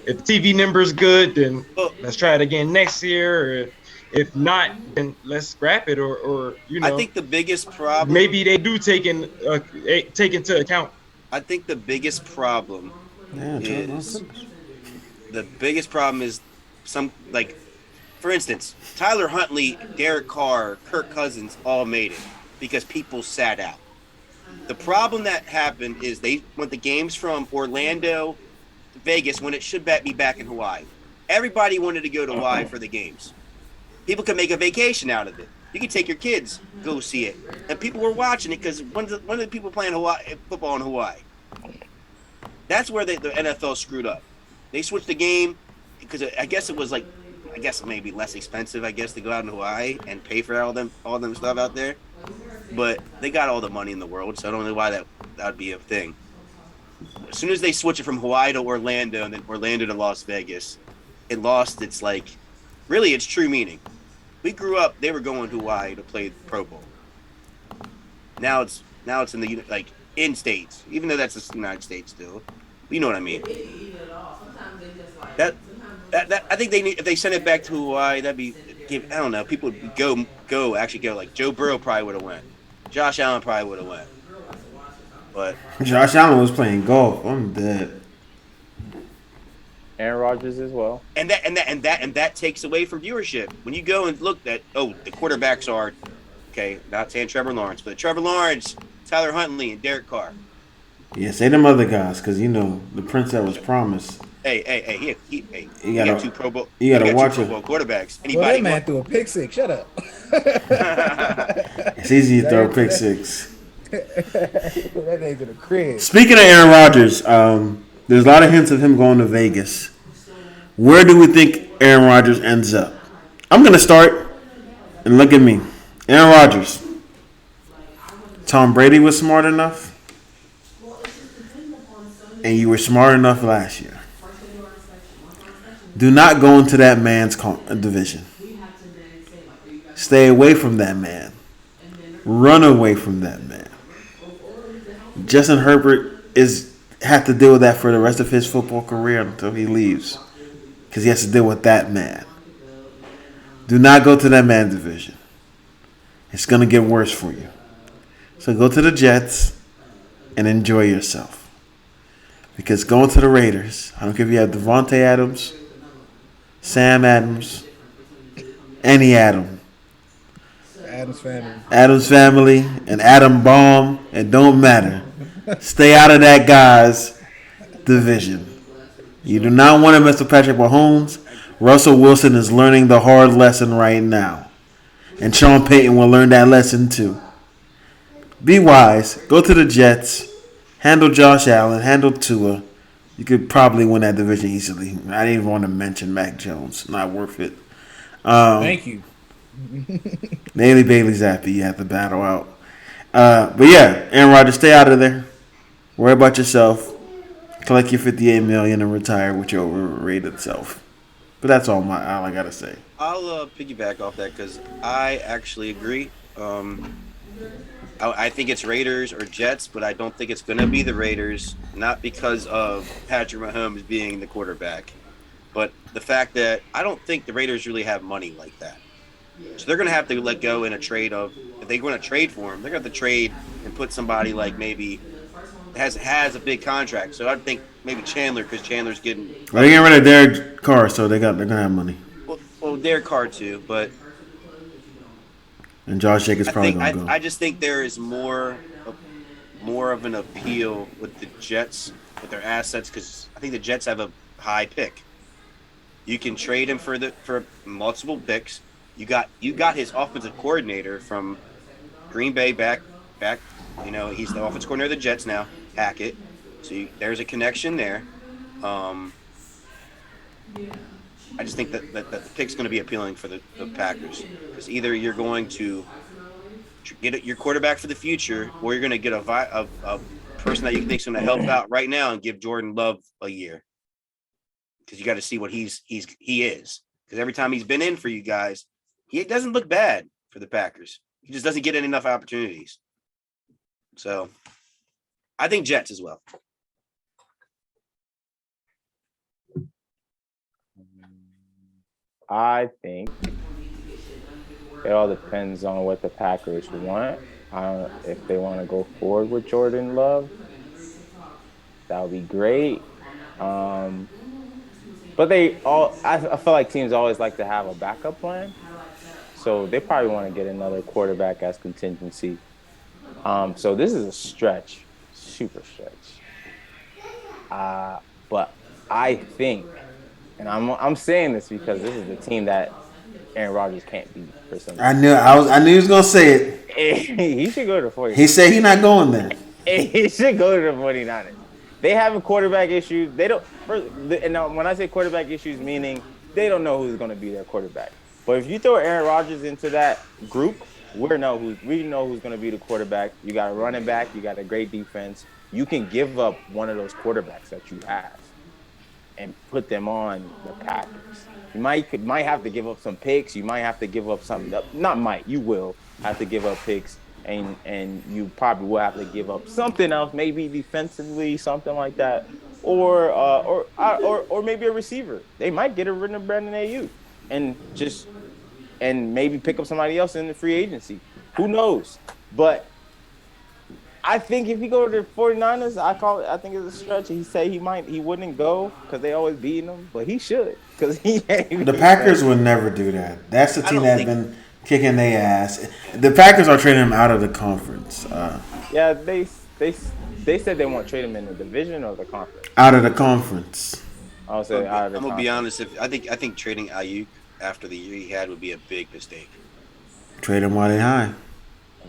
if the TV number is good, then let's try it again next year. Or if not, then let's scrap it. Or I think the biggest problem. Maybe they do take into account. I think the biggest problem is some For instance, Tyler Huntley, Derek Carr, Kirk Cousins all made it because people sat out. The problem that happened is they went the games from Orlando to Vegas when it should be back in Hawaii. Everybody wanted to go to Hawaii for the games. People could make a vacation out of it. You could take your kids, go see it. And people were watching it because one of the people playing football in Hawaii. That's where the NFL screwed up. They switched the game because I guess it was maybe less expensive, to go out in Hawaii and pay for all them stuff out there. But they got all the money in the world, so I don't know why that would be a thing. As soon as they switch it from Hawaii to Orlando and then Orlando to Las Vegas, it lost its its true meaning. We grew up; they were going to Hawaii to play the Pro Bowl. Now it's in the in states, even though that's the United States still. You know what I mean? That I think they need, if they send it back to Hawaii, that'd be, I don't know, people would go like Joe Burrell probably would have went. Josh Allen probably would have went. But Josh Allen was playing golf. I'm dead. Aaron Rodgers as well. And that takes away from viewership. When you go and look at the quarterbacks are not saying Trevor Lawrence, but Trevor Lawrence, Tyler Huntley, and Derek Carr. Yeah, say them other guys, because the prince that was promised. He You got two Pro Bowl. You gotta watch Pro Bowl quarterbacks. That man threw a pick six. Shut up. It's easy to throw a pick six. That nigga to the crib. Speaking of Aaron Rodgers, there's a lot of hints of him going to Vegas. Where do we think Aaron Rodgers ends up? I'm gonna start, and look at me, Aaron Rodgers. Tom Brady was smart enough. And you were smart enough last year. Do not go into that man's division. Stay away from that man. Run away from that man. Justin Herbert have to deal with that for the rest of his football career until he leaves, because he has to deal with that man. Do not go to that man's division. It's going to get worse for you. So go to the Jets and enjoy yourself. Because going to the Raiders, I don't care if you have Devontae Adams, Sam Adams, any Adam. Adams family, and Adam Baum, it don't matter. Stay out of that guy's division. You do not want to mess with Patrick Mahomes. Russell Wilson is learning the hard lesson right now. And Sean Payton will learn that lesson too. Be wise. Go to the Jets. Handle Josh Allen. Handle Tua. You could probably win that division easily. I didn't even want to mention Mac Jones. Not worth it. Thank you. Bailey Zappi, you have to battle out. But yeah, Aaron Rodgers, stay out of there. Worry about yourself. Collect your $58 million and retire with your overrated self. But that's all I gotta say. I'll piggyback off that because I actually agree. I think it's Raiders or Jets, but I don't think it's going to be the Raiders, not because of Patrick Mahomes being the quarterback, but the fact that I don't think the Raiders really have money like that. So they're going to have to let go in a trade of, if they're going to trade for him, they're going to have to trade and put somebody like maybe has a big contract. So I think maybe Chandler, because Chandler's getting. Well, they're getting rid of Derek Carr, so they're going to have money. Well, Derek Carr too, but. And Josh Jacobs probably going to go. I just think there is more of an appeal with the Jets, with their assets, because I think the Jets have a high pick. You can trade him for multiple picks. You got his offensive coordinator from Green Bay back. He's the offensive coordinator of the Jets now, Hackett. So there's a connection there. I just think that the pick's going to be appealing for the Packers, because either you're going to get your quarterback for the future, or you're going to get a person that you think is going to help out right now and give Jordan Love a year, because you got to see what he is. Because every time he's been in for you guys, he doesn't look bad for the Packers. He just doesn't get enough opportunities. So I think Jets as well. I think it all depends on what the Packers want. If they want to go forward with Jordan Love, that would be great. But they all, I feel like teams always like to have a backup plan. So they probably want to get another quarterback as contingency. So this is a stretch, super stretch. But I think, and I'm saying this because this is the team that Aaron Rodgers can't beat for some reason. I knew he was gonna say it. He should go to the 49ers. He said he's not going there. He should go to the 49ers. They have quarterback issues. They don't. And now when I say quarterback issues, meaning they don't know who's going to be their quarterback. But if you throw Aaron Rodgers into that group, we know who's going to be the quarterback. You got a running back. You got a great defense. You can give up one of those quarterbacks that you have and put them on the Packers. You might have to give up some picks. You might have to give up something. Not might. You will have to give up picks. And you probably will have to give up something else, maybe defensively, something like that, or maybe a receiver. They might get rid of Brandon Ayuk and maybe pick up somebody else in the free agency. Who knows? But I think if he go to the 49ers, I think it's a stretch. He said he wouldn't go because they always beating him, but he should because the Packers would never do that. That's the team that's been kicking their ass. The Packers are trading him out of the conference. Yeah, they said they won't trade him in the division or the conference. Out of the conference. I'll say out of the I'm gonna conference. be honest. I think trading Ayuk after the year he had would be a big mistake. Trade him while they high.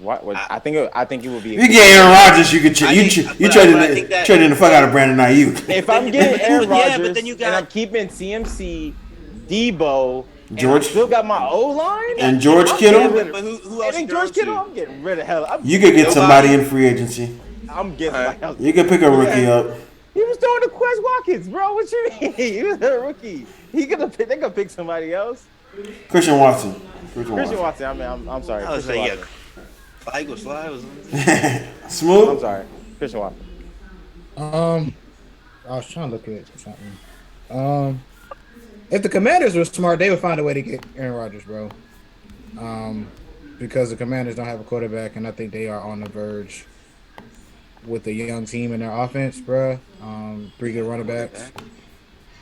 What? I think it would be. If you get Aaron Rodgers, you could trading the fuck out of Brandon Ayuk. If I'm getting Aaron Rodgers, but then you got, and I'm keeping CMC, Debo. George, I still got my O-line and George Kittle. But who else? And George Kittle, I'm getting rid of hell. You could get somebody in free agency. I'm getting somebody else. You could pick a rookie up. He was throwing to Quez Watkins, bro. What you mean? He was a rookie. They could pick somebody else. Christian Watson. Christian Watson. I mean, I'm sorry. I was Christian like, Watson. Flag was fly. Smooth. I'm sorry. Christian Watson. I was trying to look at something. If the Commanders were smart, they would find a way to get Aaron Rodgers, bro. Because the Commanders don't have a quarterback, and I think they are on the verge with a young team in their offense, bro. 3 good running backs.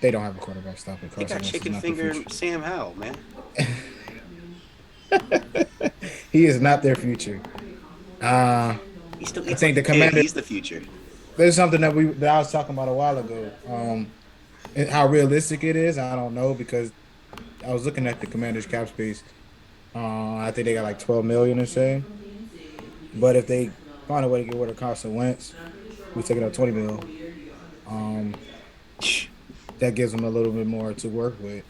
They don't have a quarterback. Stop it. They got chicken finger Sam Howell, man. He is not their future. I think the Commanders. He's the future. There's something that I was talking about a while ago. And how realistic it is, I don't know, because I was looking at the Commanders' cap space. I think they got like $12 million or so. But if they find a way to get rid of Carson Wentz, we take it up $20 million. That gives them a little bit more to work with.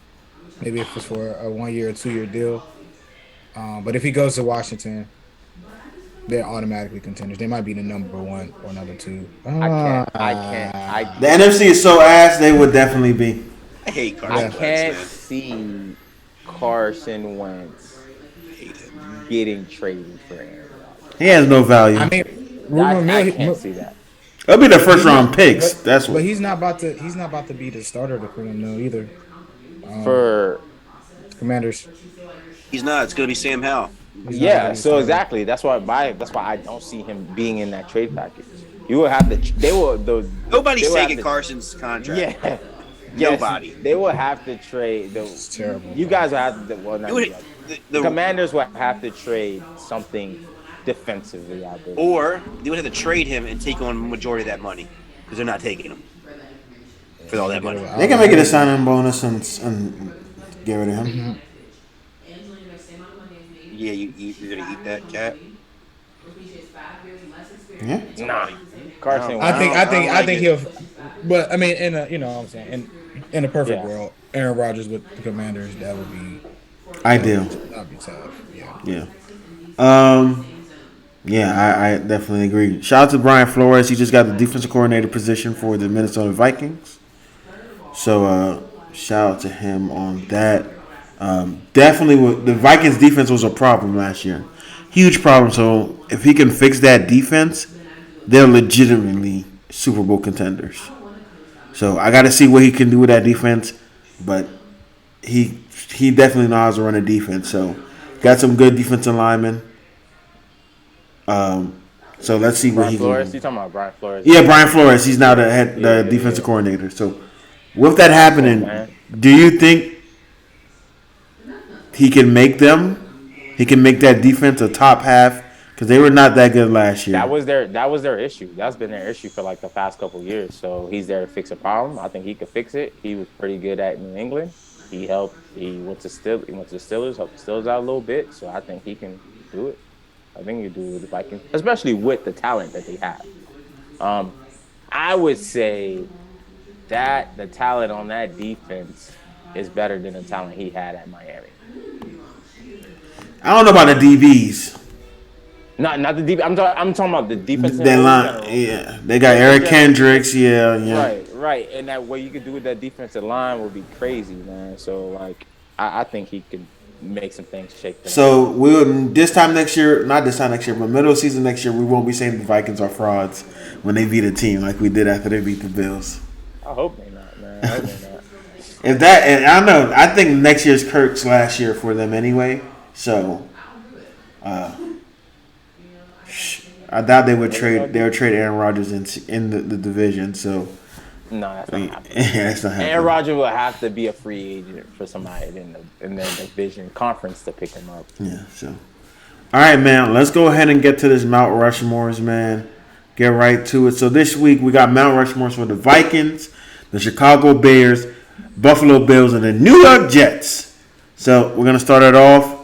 Maybe if it's for a 1-year or 2-year deal. But if he goes to Washington, they're automatically contenders. They might be the number 1 or number 2. I can't. The NFC is so ass, they would definitely be. I hate Carson I Wentz, can't man. see Carson Wentz getting traded for Aaron Rodgers. He has no value. I mean, I can't see that. That'll be the first round picks. That's what. But he's not about to be the starter for them though either. For Commanders. He's not. It's gonna be Sam Howell. yeah, so exactly. That's why I don't see him being in that trade package. You will have to. Nobody's taking Carson's contract. Yeah. Nobody. They will have to trade. It's terrible. You guys will have to. Well, not You would- you guys. the- The Commanders will have to trade something defensively out there. Or they would have to trade him and take on majority of that money because they're not taking him for all that money. They can make it a signing bonus and get rid of him. Yeah, you're gonna eat that cat. Yeah. Nah, Carson. I think he'll. But I mean, in a, you know what I'm saying, in a perfect Yeah. world, Aaron Rodgers with the Commanders, that would be Ideal. that'd be tough. Yeah. Yeah. I definitely agree. Shout out to Brian Flores. He just got the defensive coordinator position for the Minnesota Vikings. So shout out to him on that. Definitely, the Vikings defense was a problem last year. Huge problem. So if he can fix that defense, they're legitimately Super Bowl contenders. So I got to see what he can do with that defense. But he definitely knows how to run a defense. So got some good defensive linemen. So let's see what Brian he Flores. can You do. talking about Brian Flores? Yeah, Brian Flores. He's now the defensive coordinator. So with that happening, Do you think he can make them? He can make that defense a top half because they were not that good last year. That was their issue. That's been their issue for like the past couple of years. So he's there to fix a problem. I think he could fix it. He was pretty good at New England. He helped. He went to Steelers, helped the Steelers out a little bit. So I think he can do it. I think he can do it with the Vikings, especially with the talent that they have. I would say that the talent on that defense is better than the talent he had at Miami. I don't know about the DBs. Not the DB. I'm talking about the defense. They line, yeah. They got Eric Kendricks, yeah. Right. And that what you could do with that defensive line would be crazy, man. So like, I think he could make some things shake. So not this time next year, but middle of season next year, we won't be saying the Vikings are frauds when they beat a team like we did after they beat the Bills. I hope they not, man. I hope they not. And I don't know. I think next year's Kirk's last year for them anyway. So, I doubt they would trade. They would trade Aaron Rodgers in the division. So, no, that's not happening. That's not happening. Aaron Rodgers will have to be a free agent for somebody in their division conference to pick him up. Yeah. So, all right, man. Let's go ahead and get to this Mount Rushmores, man. Get right to it. So this week we got Mount Rushmores for the Vikings, the Chicago Bears, Buffalo Bills, and the New York Jets. So we're gonna start it off.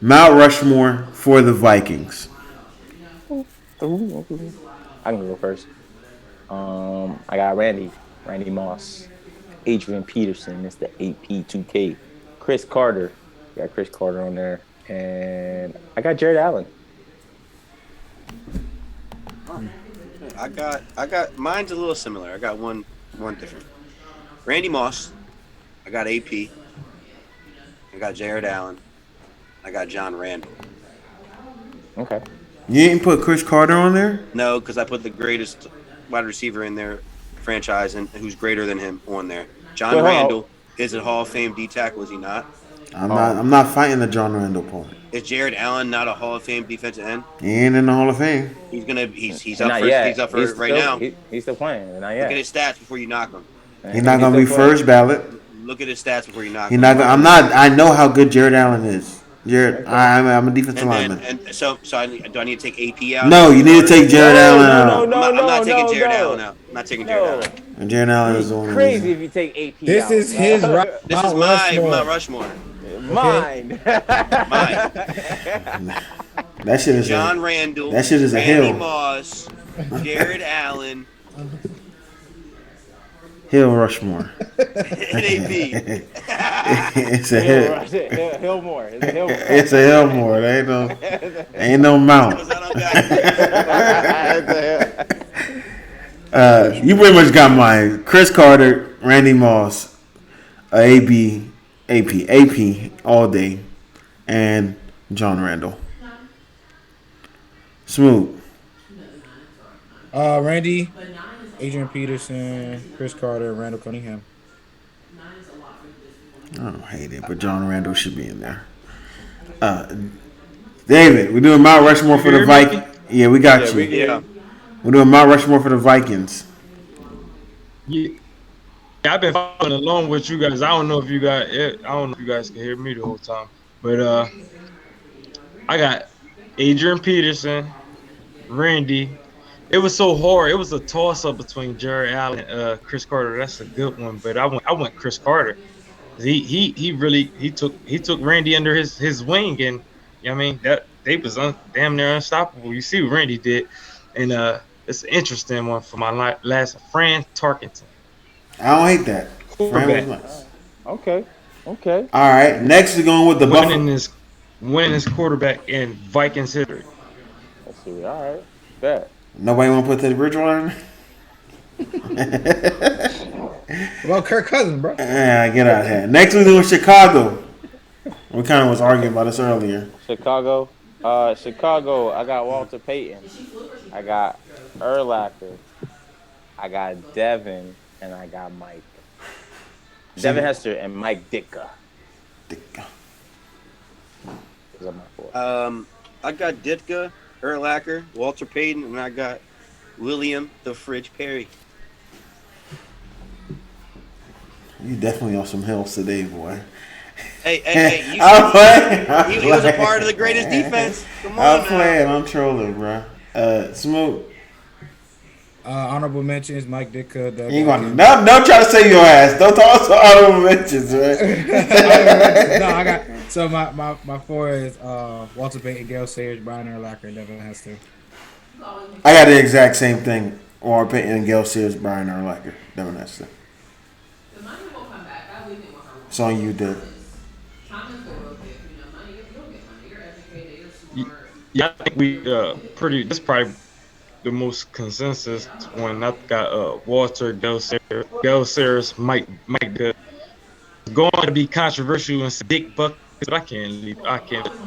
Mount Rushmore for the Vikings. I can go first. I got Randy Moss, Adrian Peterson. It's the AP2K. Chris Carter. Got Chris Carter on there, and I got Jared Allen. I got mine's a little similar. I got one different. Randy Moss. I got AP. I got Jared Allen. I got John Randall. Okay. You didn't put Chris Carter on there? No, because I put the greatest wide receiver in their franchise and who's greater than him on there. John Randall is a Hall of Fame D tackle, is he not? I'm not fighting the John Randall part. Is Jared Allen not a Hall of Fame defensive end? He ain't in the Hall of Fame. He's up for it right now. He's still playing. Not yet. Look at his stats before you knock him. He's not gonna be first ballot. Look at his stats before you knock He's him. not. I know how good Jared Allen is. I'm a defensive lineman. So do I need to take AP out? No, you need to take Jared Allen out. No, I'm not taking Jared Allen out. I'm not taking Jared Allen out. And Jared Allen is the only crazy if you take AP This out. is his This is my Mount Rushmore. Mine. That shit is John Randall. That shit is a Randy hill. Moss, Jared Allen, Hill Rushmore. NAB. It's a hill. Hillmore. It's a Hillmore. Ain't no mount. You pretty much got mine. Chris Carter, Randy Moss, AP all day, and John Randall. Smooth. Randy, Adrian Peterson, Chris Carter, Randall Cunningham. I don't hate it, but John Randall should be in there. David, we're doing Mount Rushmore for the Vikings. Yeah, we got you. We're doing Mount Rushmore for the Vikings. Yeah, I've been following along with you guys. I don't know if you guys can hear me the whole time, but I got Adrian Peterson, Randy. It was so hard. It was a toss-up between Jared Allen and Chris Carter. That's a good one, but I went Chris Carter. He took Randy under his wing, and you know what I mean, that they was damn near unstoppable. You see what Randy did, and it's an interesting one for my last Fran Tarkenton. I don't hate that. Quarterback. Nice. Okay. All right. Next, we're going with the Buffalo. Winning quarterback in Vikings history. Let's see. All right. Bet. Nobody want to put Teddy Bridgewater in? Well, Kirk Cousins, bro. Yeah, get out of here. Next, we're doing Chicago. We kind of was arguing about this earlier. Chicago. I got Walter Payton. I got Urlacher. I got Devin, and I got Mike. Devin Hester and Mike Ditka. Those are my four. I got Ditka, Urlacher, Walter Payton, and I got William the Fridge Perry. You definitely on some hills today, boy. Hey, you I'm playing. he was a part of the greatest defense. Come on I'm now. playing. I'm trolling, bro. Smooth. Honorable mentions: Mike Ditka, Doug. You ain't gonna Atkins. don't try to say your ass. Don't talk to honorable mentions, man. No, I got so my four is Walter Payton, Gale Sayers, Brian Urlacher, and Devin Hester. I got the exact same thing. Warren Payton and Gale Sears, Brian Urlacher, Devin Hester. It's on you, Dave. Yeah, I think we pretty. This is probably the most consensus one. I've got Walter, Gale Sayers, Mike. Going to be controversial and say Dick Buckets, but I can't leave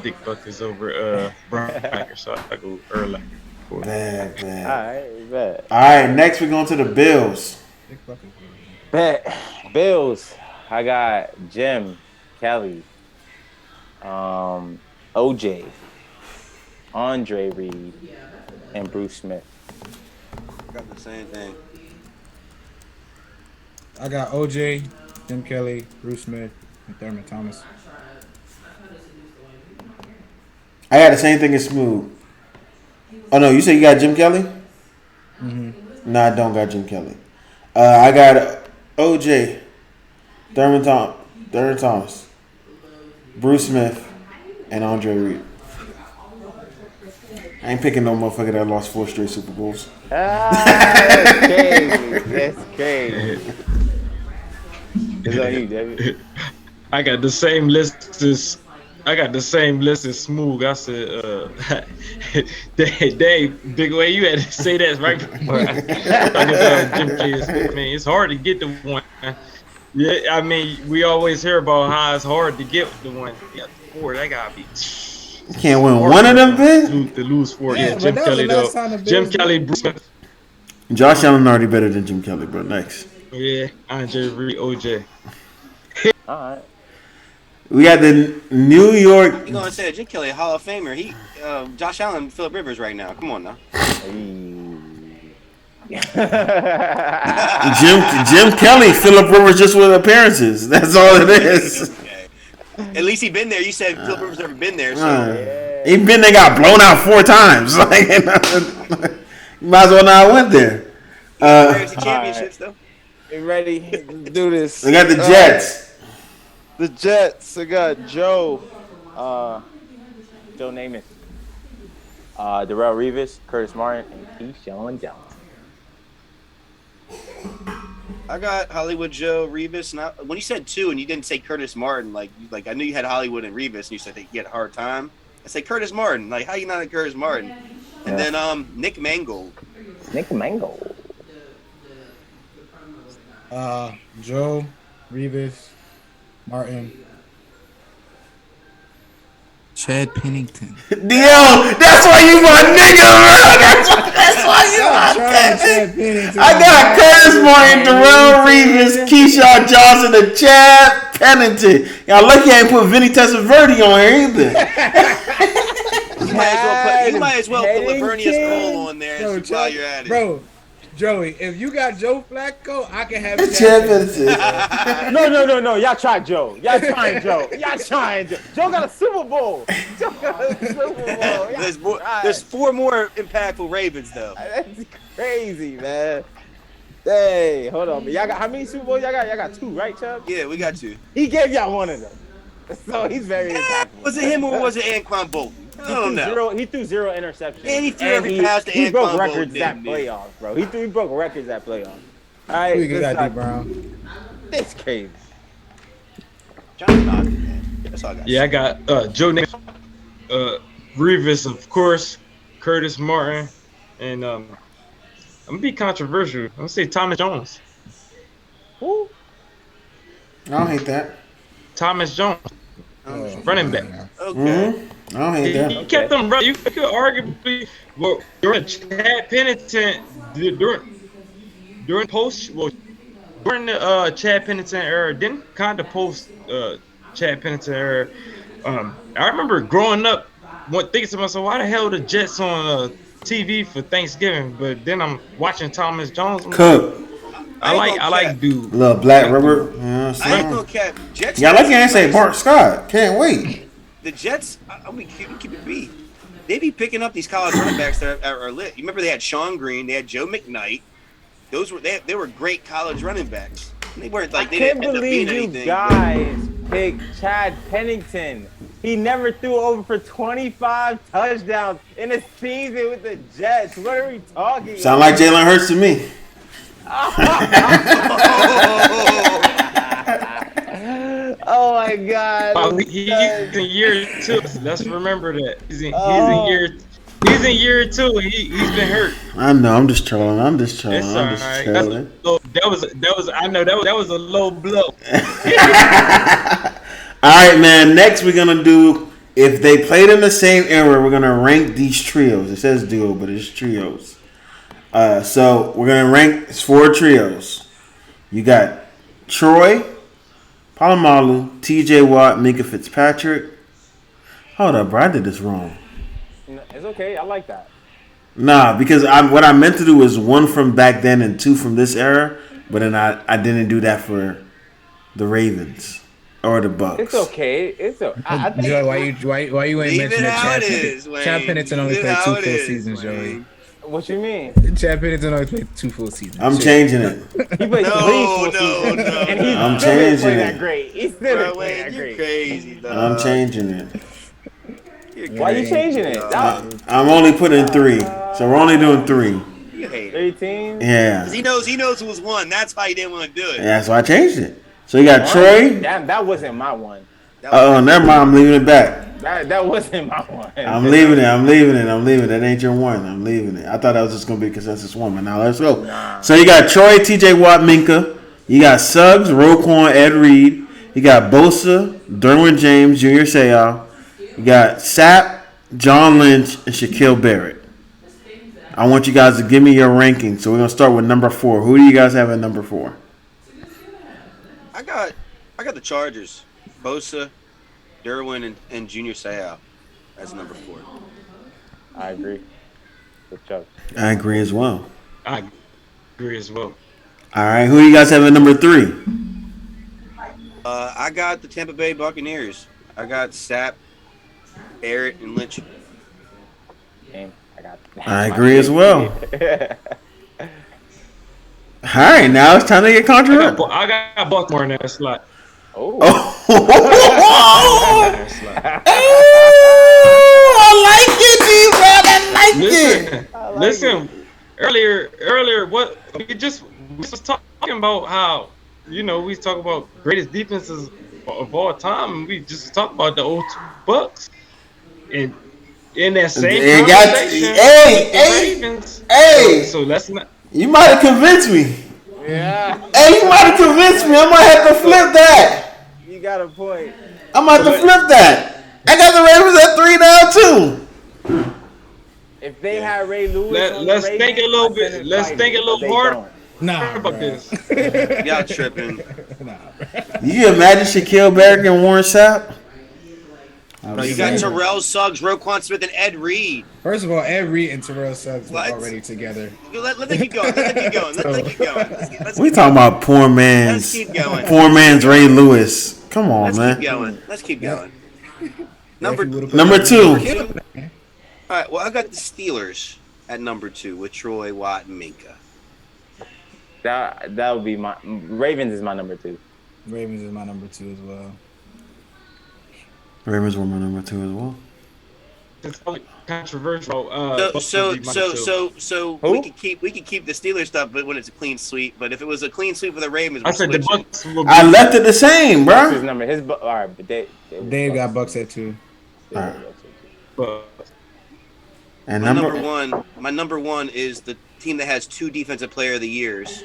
Dick Buckets over Brian Urlacher, so I go Urlacher. Bad. Alright, bet. All right, next we're going to the Bills. Bet. Bills. I got Jim, Kelly, OJ, Andre Reed, and Bruce Smith. Got the same thing. I got OJ, Jim Kelly, Bruce Smith, and Thurman Thomas. I got the same thing as Smooth. Oh, no, you said you got Jim Kelly? Mm-hmm. No, I don't got Jim Kelly. I got OJ, Thurman Thomas, Bruce Smith, and Andre Reed. I ain't picking no motherfucker that lost 4 straight Super Bowls. That's crazy. That's crazy. It's on you, David. I got the same list as Smooth. I said, Dave, big way you had to say that right before Jim Kelly. I mean, it's hard to get the one. Yeah, I mean, we always hear about how it's hard to get the one. Yeah, 4, that gotta be. You can't win one of them, bitch. To lose 4, Yeah, Jim but that was Kelly the last though. time the Bills Jim Kelly, Bruce Smith. Josh Allen already better than Jim Kelly, bro. Next. Yeah, Andre Reed, OJ. All right. We got the New York. You gonna say Jim Kelly, Hall of Famer? He, Josh Allen, Phillip Rivers right now. Come on now. Jim Kelly, Phillip Rivers just with appearances. That's all it is. Okay. At least he been there. You said Phillip Rivers never been there, so He been there, got blown out 4 times. Like, you might as well not went there. AFC championships though. You ready to do this? We got the Jets. The Jets. I got Joe. Joe Namath, Darrell Revis, Curtis Martin, and Keyshawn Johnson. I got Hollywood Joe, Revis. And when you said 2 and you didn't say Curtis Martin, like I knew you had Hollywood and Revis, and you said that you had a hard time. I said Curtis Martin. Like, how you not at Curtis Martin? And then Nick Mangold. Nick Mangold. Joe, Revis, Martin. Chad Pennington. Dio, that's why you my nigga, bro. That's why you my nigga. I got Curtis Martin, Darrell Revis, Keyshawn Johnson, and Chad Pennington. Y'all lucky I ain't put Vinny Testaverde on here either. You might as well put Lavernius Cole on there while you're at it. Bro, Joey, if you got Joe Flacco, I can have Chad Pennington. No. Y'all tried Joe. Y'all trying Joe. Joe got a Super Bowl. There's 4 more impactful Ravens though. That's crazy, man. Hey, hold on. Y'all got how many Super Bowls y'all got? Y'all got 2, right, Chubb? Yeah, we got 2. He gave y'all one of them. So he's very impactful. Was it him or was it Anquan Bolton? I don't know. He threw 0 interceptions. And he threw every pass to He Anquan broke Bolton. records at playoffs, bro. He broke records at playoffs. All right, Who you got, D Brown? It's crazy. John Knoxville, man. That's all I got. Yeah, I got Joe Namath, Revis, of course, Curtis Martin, and I'm gonna be controversial. I'm gonna say Thomas Jones. Who? I don't hate that. Thomas Jones, running back. Okay. Mm-hmm. I don't hate that. He kept them running. You could arguably, well, during Chad Pennington, during the Chad Pennington era, didn't kind of post Chad Pennington era. I remember growing up, thinking to myself, why the hell the Jets on TV for Thanksgiving? But then I'm watching Thomas Jones. Cook. I like dude. Little black rubber. I ain't gonna cap. Jets. Yeah, I like your answer. Bart Scott. Can't wait. The Jets. I mean, keep it beat. They be picking up these college running backs that are lit. You remember they had Sean Green, they had Joe McKnight. Those were they were great college running backs. They weren't like they didn't end up being anything. You guys picked Chad Pennington. He never threw over for 25 touchdowns in a season with the Jets. What are we talking about? Sound like Jalen Hurts to me. Oh my God! He's in year 2. Let's remember that he's in year 2. And he's been hurt. I know. I'm just trolling. It's all right. That was a low blow. All right, man. Next, we're gonna do if they played in the same era. We're gonna rank these trios. It says duo, but it's trios. So we're gonna rank. It's 4 trios. You got Troy, Palomalu, T.J. Watt, Minka Fitzpatrick. Hold up, bro. I did this wrong. It's okay. I like that. Nah, because what I meant to do was 1 from back then and 2 from this era, but then I didn't do that for the Ravens or the Bucks. It's okay. It's okay. I think Joey, why you ain't mentioning how Chad it is, Pennington? Chad Pennington only played 2 full seasons, Joey. What you mean? Chad Pennington only played 2 full seasons. I'm changing it. He played 3 full seasons, and he's I'm still didn't play changing that it. great. He still didn't play Wayne, that you're great. crazy, dog. I'm changing it. Why you changing it? I'm only putting 3, so we're only doing 3. You hate it. 18. Yeah. 'Cause he knows who was 1. That's why he didn't want to do it. Yeah, so I changed it. So you got Troy. That wasn't my one. Oh, never mind. I'm leaving it back. That wasn't my one. I'm leaving it. That ain't your one. I'm leaving it. I thought that was just gonna be a consensus one, but now let's go. So you got Troy, T.J. Watt, Minka. You got Suggs, Roquan, Ed Reed. You got Bosa, Derwin James, Junior Seau. You got Sapp, John Lynch, and Shaquille Barrett. I want you guys to give me your ranking. So we're gonna start with number 4. Who do you guys have at number 4? I got the Chargers. Bosa, Derwin, and Junior Seau as number 4. I agree with Chuck. I agree as well. I agree as well. All right, who do you guys have at number 3? I got the Tampa Bay Buccaneers. I got Sapp, Barrett, and Lynch. I agree as well. All right, now it's time to get controversial. I got Baltimore in that slot. Oh. I like it, G-Rod. I like it. Listen. Earlier, what we was talking about how we talk about greatest defenses of all time. And we just talked about the old Bucks, and in that same conversation, Ravens. So let's not. You might have convinced me. Yeah. Hey, you might have convinced me. I might have to flip that. You got a point. I might have to flip that. I got the Ravens at 3 now too. If they had Ray Lewis, let's think a little bit. Let's think a little harder. Nah, about this. Y'all tripping. You imagine Shaquille Barrett and Warren Sapp? You got Darrell, Suggs, Roquan Smith, and Ed Reed. First of all, Ed Reed and Terrell Suggs were already together. Let them keep going. Let's We talking about poor man's Ray Lewis. Come on, man. Let's keep going. Number 2. All right. Well, I got the Steelers at number 2 with Troy, Watt, and Minka. That would be my Ravens is my number 2. Ravens is my number 2 as well. Ravens were my number 2 as well. It's probably controversial. So we could keep the Steelers stuff, but when it's a clean sweep. But if it was a clean sweep for the Ravens, I said the Bucks. I left it the same, bro. His number, all right, but Dave got Bucks at 2. All right. And my number one is the team that has 2 defensive player of the years,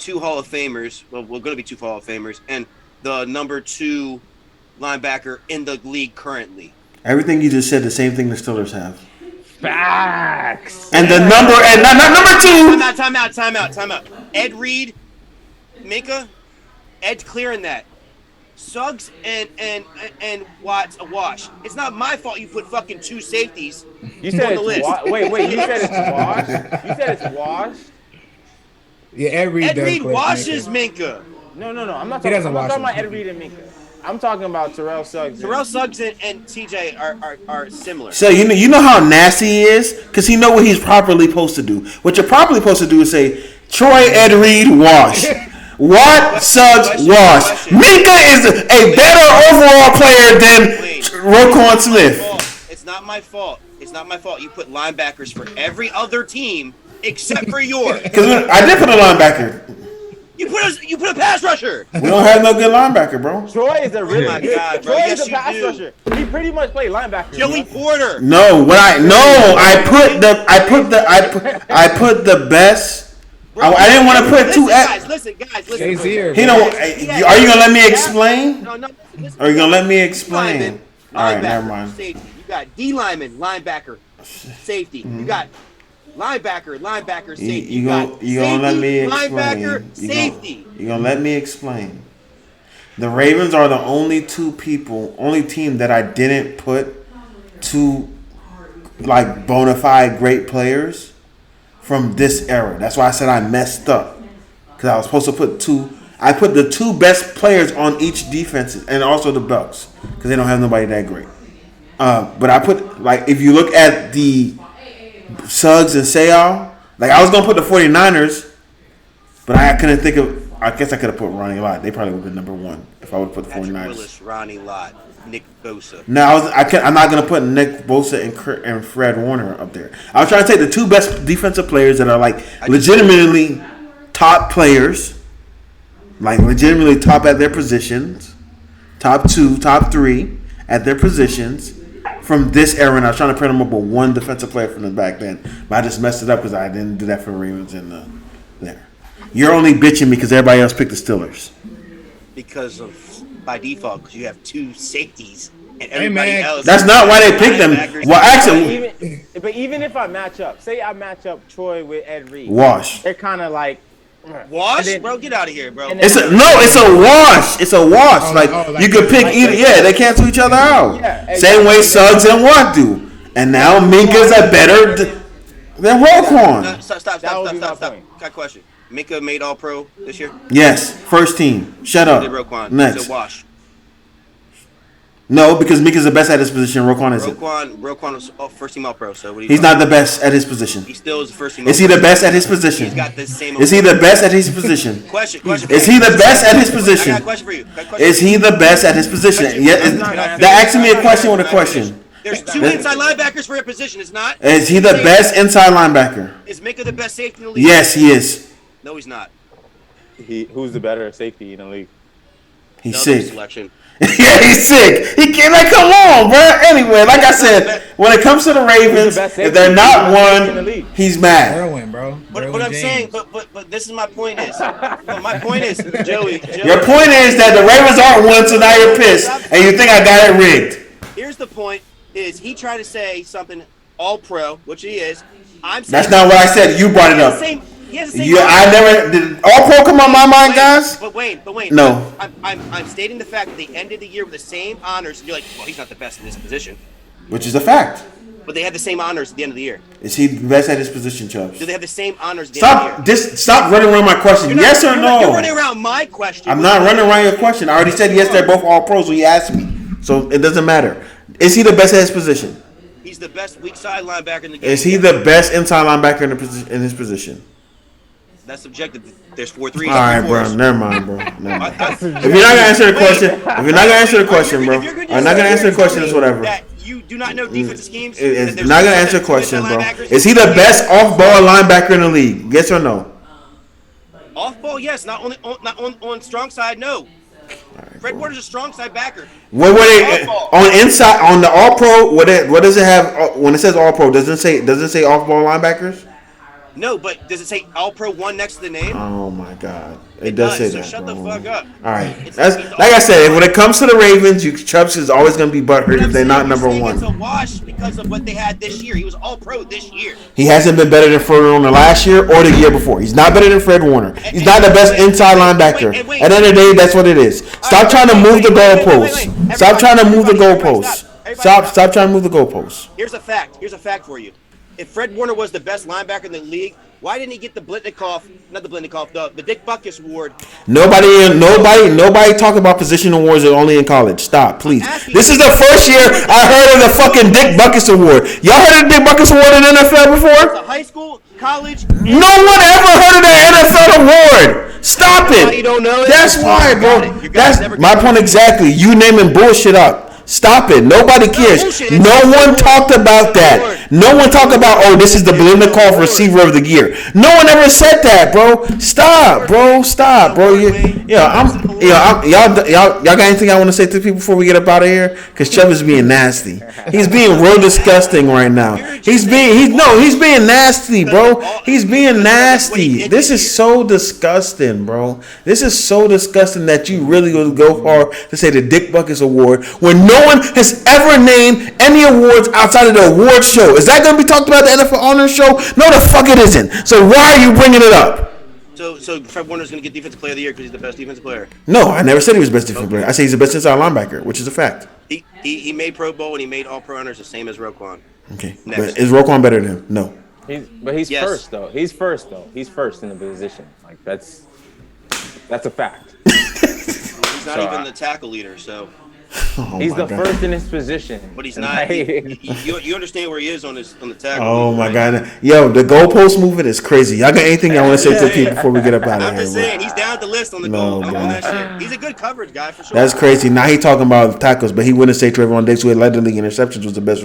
2 Hall of Famers. Well, we're going to be 2 Hall of Famers, and the number 2 linebacker in the league currently. Everything you just said, the same thing the Steelers have. Facts. And the number, and not number 2. Time out. Ed Reed, Minka, Ed's clearing that. Suggs and Watt's a wash. It's not my fault you put fucking 2 safeties you said on the list. Wait, you said it's washed? You said it's washed? Yeah, Ed Reed Ed does Reed play washes Minka. Minka. No. I'm not He talking, doesn't I'm not watch talking about him. Ed Reed and Minka. I'm talking about Terrell Suggs. Terrell Suggs and TJ are similar. So you know how nasty he is because he know what he's properly supposed to do. What you're properly supposed to do is say Troy Ed Reed wash. What Suggs wash? Minka is a better overall player than Roquan Smith. It's not my fault. It's not my fault. You put linebackers for every other team except for yours. Because I did put a linebacker. You put a pass rusher. We don't have no good linebacker, bro. Troy is a really Oh my God, bro. Troy Yes, is a you pass do. rusher. He pretty much played linebacker. Joey Porter. No, I put the best. I didn't want to put two. Listen, guys. Jay's here. He don't. Are you gonna let me explain? No. Are you gonna let me explain? Lineman, All right, linebacker, never mind. Safety. You got D lineman, linebacker, safety. You got linebacker, safety. You gonna let me explain? Linebacker, safety. You gonna let me explain? The Ravens are the only team that I didn't put two like bona fide great players from this era. That's why I said I messed up because I was supposed to put two. I put the two best players on each defense and also the Bucs because they don't have nobody that great. But I put like if you look at the Suggs and Sayal, like I was gonna put the 49ers, but I couldn't think of. I guess I could have put Ronnie Lott. They probably would have been number one if I would have put the Patrick 49ers. Willis, Ronnie Lott, Nick Bosa. No, I'm not gonna put Nick Bosa and Fred Warner up there. I was trying to take the two best defensive players that are like legitimately top players, like legitimately top at their positions, top two, top three at their positions from this era. And I was trying to put them up with one defensive player from the back then, but I just messed it up because I didn't do that for the Ravens in there. You're only bitching because everybody else picked the Steelers. Because of by default, because you have two safeties and everybody else. That's not why they picked them. Well, actually, but even if I match up, say I match up Troy with Ed Reed, wash. they're kind of like Wash, then, bro. Get out of here, bro. It's a wash. It's a wash. Like you could pick either. Yeah, they cancel each other out. Yeah, exactly. Same way Suggs and Watt do. And now Minka's a better than Roquan. Stop. Got a question. Minka made All Pro this year. Yes, first team. Shut up. Did Roquan? Next. It's a wash. No, because Minka's the best at his position. Roquan isn't. Roquan was first team All Pro. So what? He's not the best at his position. He still is the first team. Is he the best at his position? He's got the same. Is he the best at his position? Question. Is he the best at his I position? got a question for you. Is he the best at his position? Yeah. That asking me a question with a question. There's two inside linebackers for a position. It's not. Is he the best inside linebacker? Is Minka the best safety in the league? Yes, he is. No, he's not. Who's the better safety in the league? He's Another sick. selection. Yeah, he's sick. He can't. Like, come on, bro. Anyway, like I said, when it comes to the Ravens, if they're not one, he's mad. Derwin, bro. But I'm saying, but this is my point is. My point is, Joey. Your point is that the Ravens aren't one, so now you're pissed, and you think I got it rigged. Here's the point: is he tried to say something All Pro, which he is. I'm saying That's not what I said. You brought it up. I never did. All Pro come on my mind, guys. But Wayne. No. I'm stating the fact that they ended the year with the same honors, and you're like, well, he's not the best in this position. Which is a fact. But they had the same honors at the end of the year. Is he the best at his position, Chubbs? Do they have the same honors at the end of the year? Stop running around my question. Yes or no? You're running around my question. I'm not running around your question. I already said yes. They're both All Pros. So he asked me, so it doesn't matter. Is he the best at his position? He's the best weak side linebacker in the game. Is he the best inside linebacker in his position? That's subjective. There's 4 3s. All right, bro. Never mind, bro. If you're not gonna answer the question, bro. I'm not gonna answer the question. It's whatever. That you do not know defensive schemes. It's not gonna answer the question, bro. Is he the best off-ball linebacker in the league? Yes or no? Off ball, yes. Not on strong side, no. Fred Warner's a strong side backer. What were they on inside on the All Pro? What does it have when it says All Pro? Does it say off-ball linebackers? No, but does it say All Pro 1 next to the name? Oh my God, it does say that. So shut bro. the fuck up. All right, that's like I said. When it comes to the Ravens, Chubbs is always going to be butthurt if they're not number one. It's a wash because of what they had this year. He was All Pro this year. He hasn't been better than Fred Warner last year or the year before. He's not better than Fred Warner. He's not the best inside linebacker. At the end of the day, that's what it is. Stop trying to move the goalposts. Stop trying to move the goalposts. Stop trying to move the goalposts. Here's a fact for you. If Fred Warner was the best linebacker in the league, Why didn't he get the Dick Butkus Award? Nobody talk about position awards only in college. Stop, please. This is the first year I heard of the fucking Dick Butkus Award. Y'all heard of the Dick Butkus Award in the NFL before? It's a high school, college. No one ever heard of the NFL award. Stop it. You don't know it? That's why, bro. That's my point exactly. You naming bullshit up. Stop it. Nobody cares. No one talked about that. No one talked about, this is the Biletnikoff receiver of the year. No one ever said that, bro. Stop, bro. Stop, bro. Y'all got anything I want to say to people before we get up out of here? Because Chubb is being nasty. He's being real disgusting right now. He's being nasty, bro. He's being nasty. This is so disgusting, bro. This is so disgusting that you really would go far to say the Dick Butkus Award when no one has ever named any awards outside of the award show. Is that going to be talked about at the NFL Honors Show? No, the fuck it isn't. So why are you bringing it up? So Fred Warner's going to get Defensive Player of the Year because he's the best defensive player? No, I never said he was best defensive player. I said he's the best inside linebacker, which is a fact. He made Pro Bowl and he made All-Pro honors the same as Roquan. Okay. But is Roquan better than him? No. He's first, though. He's first in the position. Like, that's a fact. He's not even the tackle leader, so... He's the first in his position, but he's not. You understand where he is on the tackle? Oh my god, yo, the goalpost movement is crazy. Y'all got anything y'all want to say to people before we get up out of here? I'm just saying, he's down the list on the goal. On that shit. He's a good coverage guy for sure. That's crazy. Now he talking about tackles, but he wouldn't say Trayvon Diggs, who had led the league in interceptions, was the best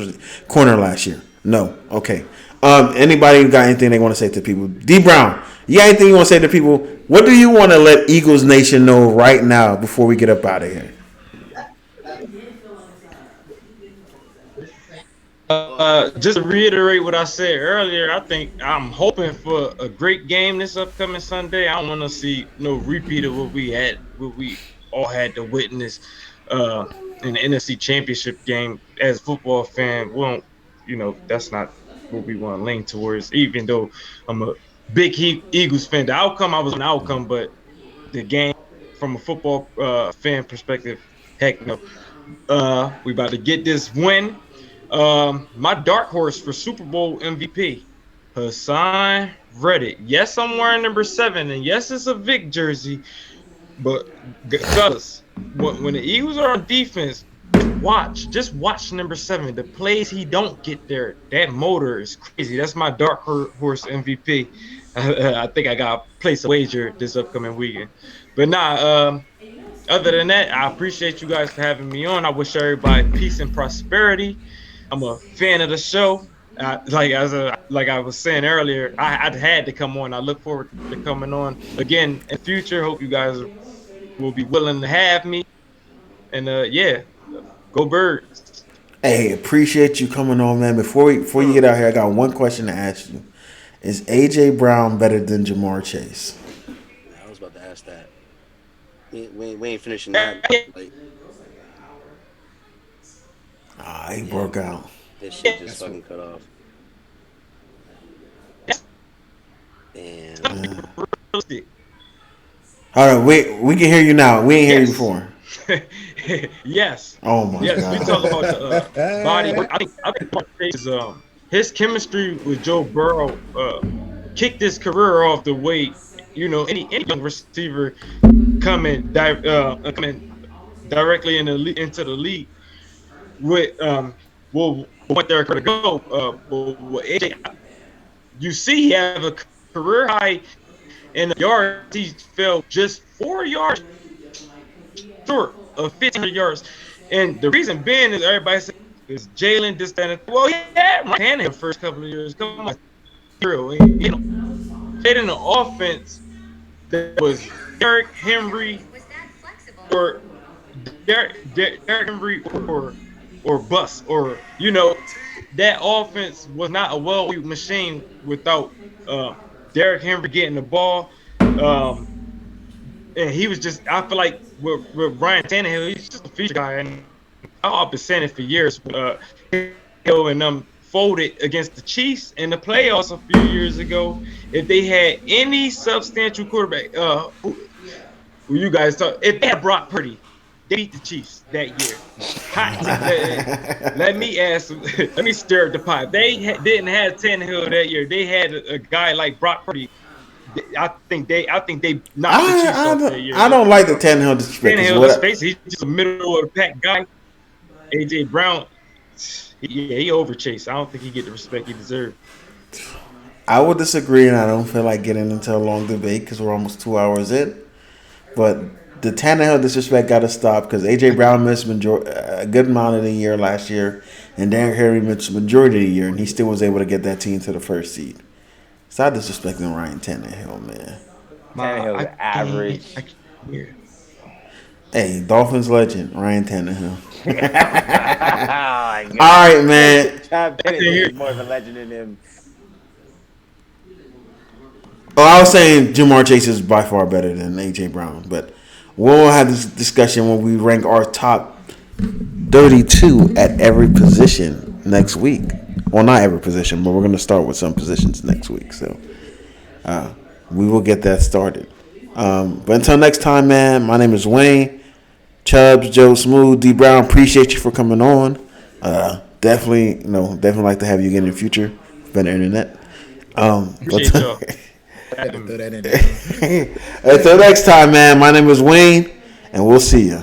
corner last year. No, okay. Anybody got anything they want to say to people? D Brown, you got anything you want to say to people? What do you want to let Eagles Nation know right now before we get up out of here? Just to reiterate what I said earlier, I'm hoping for a great game this upcoming Sunday. I don't want to see no repeat of what we all had to witness in the NFC Championship game. As a football fan, that's not what we want to lean towards. Even though I'm a big Eagles fan, the outcome I was an outcome, but the game from a football fan perspective, heck no. We about to get this win. My dark horse for Super Bowl MVP, Hassan Reddick. Yes, I'm wearing number 7, and yes, it's a Vic jersey. But fellas, when the Eagles are on defense, just watch number 7. The plays he don't get there, that motor is crazy. That's my dark horse MVP. I think I got to place a wager this upcoming weekend. But other than that, I appreciate you guys for having me on. I wish everybody peace and prosperity. I'm a fan of the show. Like I was saying earlier, I had to come on. I look forward to coming on again in the future. Hope you guys will be willing to have me. And go Birds. Hey, appreciate you coming on, man. Before you get out here, I got one question to ask you. Is AJ Brown better than Jamar Chase? I was about to ask that. We ain't finishing that. He broke out. This shit just fucking cut off. Damn. All right, we can hear you now. We ain't hear you before. Yes. Oh my god. Yes, we talk about the body. I think his chemistry with Joe Burrell kicked his career off the way any young receiver coming directly into the league with what they're going to go. AJ, you see, he have a career high in the yards. He fell just 4 yards short of 1,500 yards, and the reason being is everybody says is Jalen this that. Well, yeah, Ryan the first couple of years. Come on, played in an offense that was Derrick Henry or Derrick Henry or bust, or that offense was not a well-oiled machine without Derrick Henry getting the ball, and he was just, I feel like with Ryan Tannehill, he's just a feature guy, and I've been saying it for years. Hill and them folded against the Chiefs in the playoffs a few years ago. If they had any substantial quarterback, you guys talk, if they had Brock Purdy, They beat the Chiefs that year. Let me ask. Let me stir up the pot. They didn't have Tannehill that year. They had a guy like Brock Purdy. I think they knocked the Chiefs off that year. I don't like the Tannehill disrespect. Tannehill, let's face it, he's just a middle of the pack guy. AJ Brown, he overchased. I don't think he get the respect he deserved. I would disagree, and I don't feel like getting into a long debate because we're almost 2 hours in. But the Tannehill disrespect got to stop because AJ Brown missed a good amount of the year last year, and Derrick Henry missed the majority of the year, and he still was able to get that team to the first seed. Stop disrespecting Ryan Tannehill, man. Tannehill's average. Hey, Dolphins legend, Ryan Tannehill. All right, man. Chad Pennington is more of a legend than him. Oh, I was saying Jamar Chase is by far better than A.J. Brown, but we'll have this discussion when we rank our top 32 at every position next week. Well, not every position, but we're going to start with some positions next week. So we will get that started. But until next time, man, my name is Wayne. Chubbs, Joe Smooth, D Brown, appreciate you for coming on. Definitely like to have you again in the future. Better internet. Appreciate y'all. Until next time, man, my name is Wayne, and we'll see you.